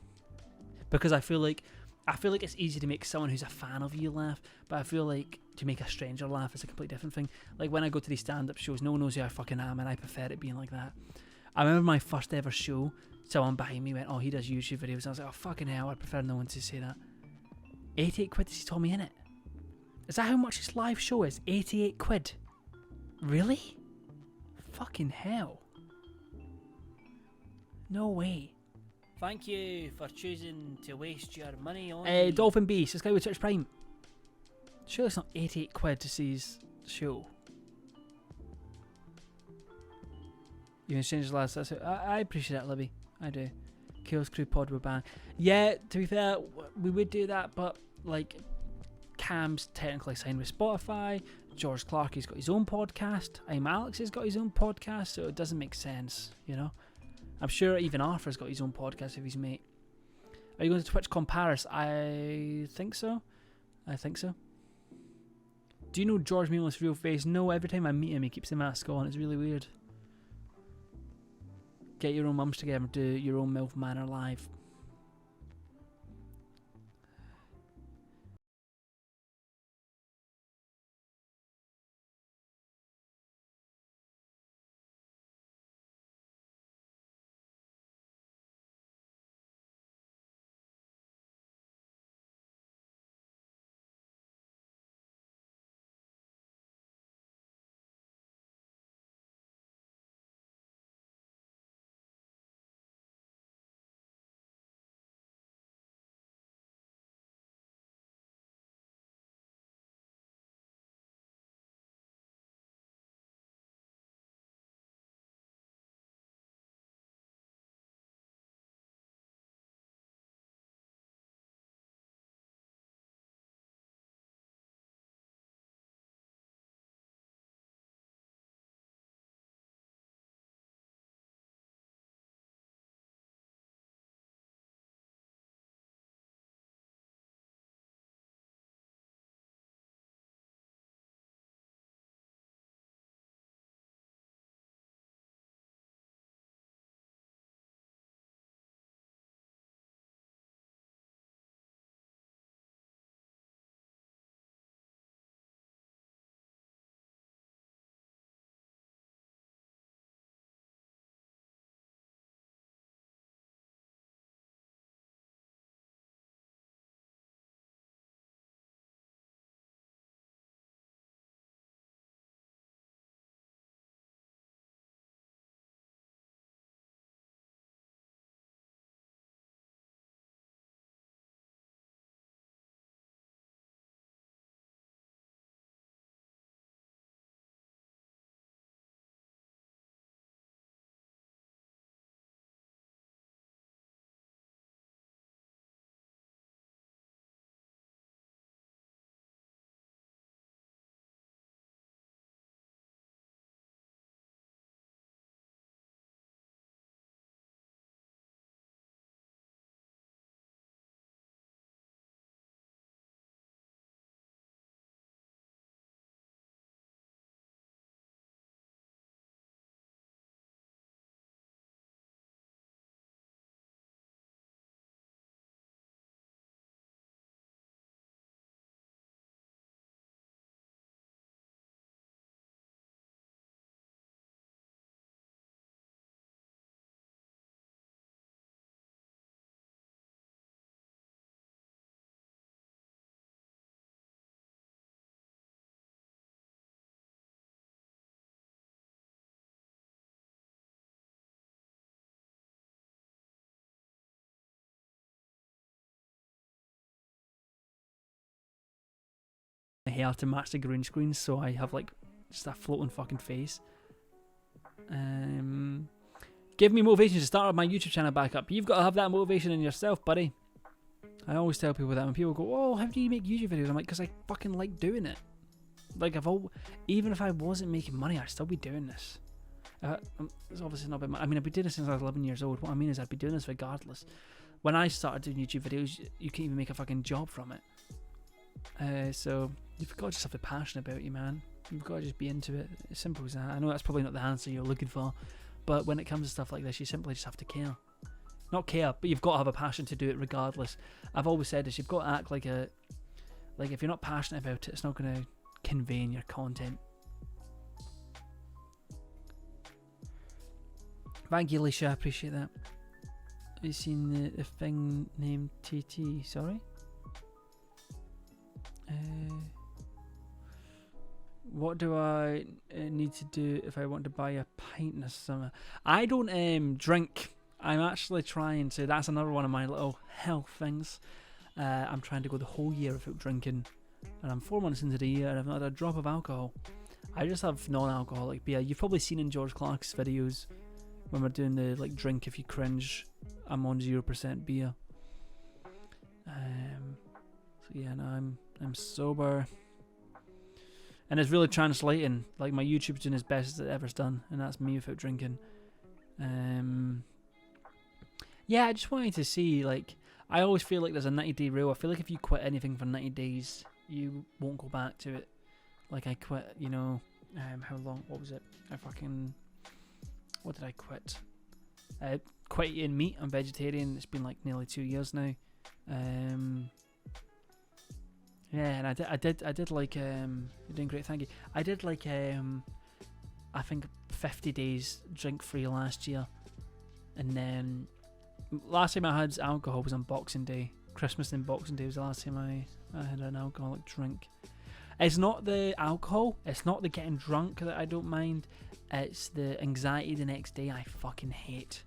Speaker 1: because I feel like it's easy to make someone who's a fan of you laugh, but I feel like to make a stranger laugh is a completely different thing. Like when I go to these stand-up shows, no one knows who I fucking am, and I prefer it being like that. I remember my first ever show. Someone behind me went, "Oh, he does YouTube videos." I was like, "Oh, fucking hell, I prefer no one to say that." 88 quid, he told me in it. Is that how much his live show is? 88 quid? Really? Fucking hell. No way.
Speaker 4: Thank you for choosing to waste your money on me.
Speaker 1: Dolphin Beast, this guy with Twitch Prime. Sure, it's not 88 quid to see his show. You can change his last. That's it. I appreciate that, Libby. I do. Chaos Crew Pod were banned. Yeah, to be fair, we would do that, but like Cam's technically signed with Spotify. George Clark, he's got his own podcast. I'm Alex has got his own podcast, so it doesn't make sense, you know. I'm sure even Arthur's got his own podcast with his mate. Are you going to TwitchCon Paris? I think so. Do you know George Meemless' real face? No, every time I meet him, he keeps the mask on. It's really weird. Get your own mums together and do your own MILF Manor live. hair to match the green screen, so I have like just a floating fucking face. Give me motivation to start my YouTube channel back up. You've got to have that motivation in yourself, buddy. I always tell people that when people go, "Oh, how do you make YouTube videos?" I'm like, because I fucking like doing it. Like, even if I wasn't making money, I'd still be doing this. It's obviously not about money. I mean, I've been doing this since I was 11 years old. What I mean is I'd be doing this regardless. When I started doing YouTube videos, you can't even make a fucking job from it. So you've got to just have the passion about you, man. You've got to just be into it. As simple as that. I know that's probably not the answer you're looking for, but when it comes to stuff like this, you simply just have to care. Not care, but you've got to have a passion to do it regardless. I've always said this, you've got to act like if you're not passionate about it, it's not going to convey in your content. Thank you, Alicia, I appreciate that. Have you seen the thing named TT? Sorry? What do I need to do if I want to buy a pint this summer? I don't drink. I'm actually trying to. That's another one of my little health things. I'm trying to go the whole year without drinking, and I'm 4 months into the year and I've not had a drop of alcohol. I just have non-alcoholic beer. You've probably seen in George Clark's videos when we're doing the like drink if you cringe. I'm on 0% beer. So yeah, no, I'm sober, and it's really translating. Like, my YouTube's doing as best as it ever's done, and that's me without drinking. Yeah, I just wanted to see, like, I always feel like there's a 90-day rule. I feel like if you quit anything for 90 days, you won't go back to it. Like, I quit, you know, how long, what was it? What did I quit? Quit eating meat. I'm vegetarian. It's been like nearly 2 years now. Yeah, and I did like, you're doing great, thank you. I did like, I think 50 days drink free last year. And then, last time I had alcohol was on Boxing Day. Christmas and Boxing Day was the last time I had an alcoholic drink. It's not the alcohol, it's not the getting drunk that I don't mind. It's the anxiety the next day I fucking hate.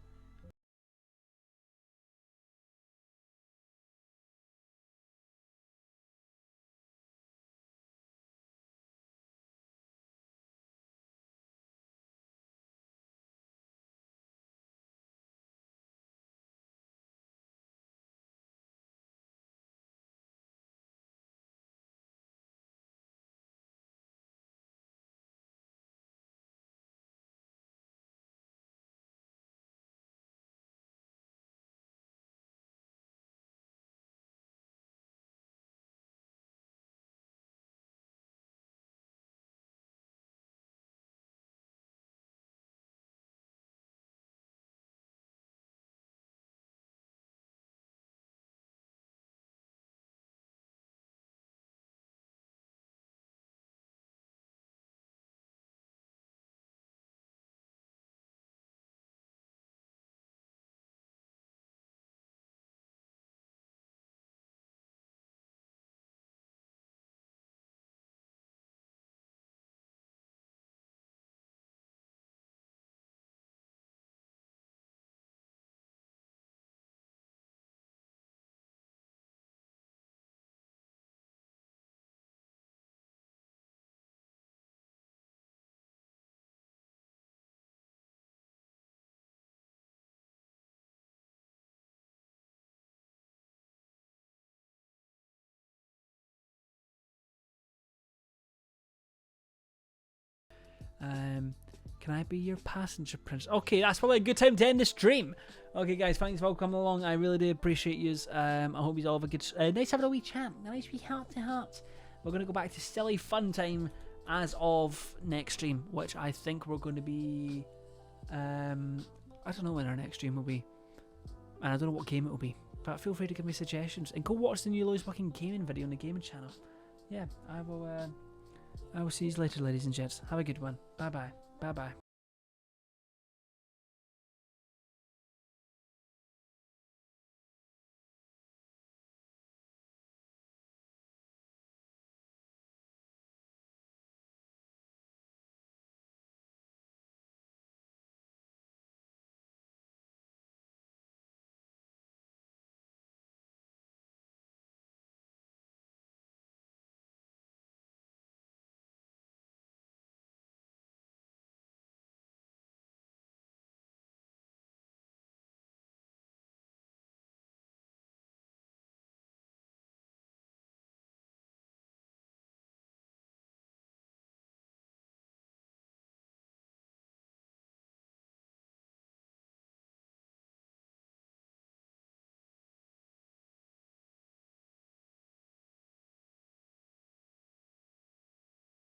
Speaker 1: Can I be your passenger prince? Okay, that's probably a good time to end the stream. Okay, guys, thanks for coming along. I really do appreciate yous. I hope you all have a good, nice having a wee chat, a nice wee heart to heart. We're gonna go back to silly fun time as of next stream, which I think we're going to be. I don't know when our next stream will be, and I don't know what game it will be. But feel free to give me suggestions and go watch the new Louis fucking gaming video on the gaming channel. Yeah, I will see you later, ladies and gents. Have a good one. Bye bye. Bye bye.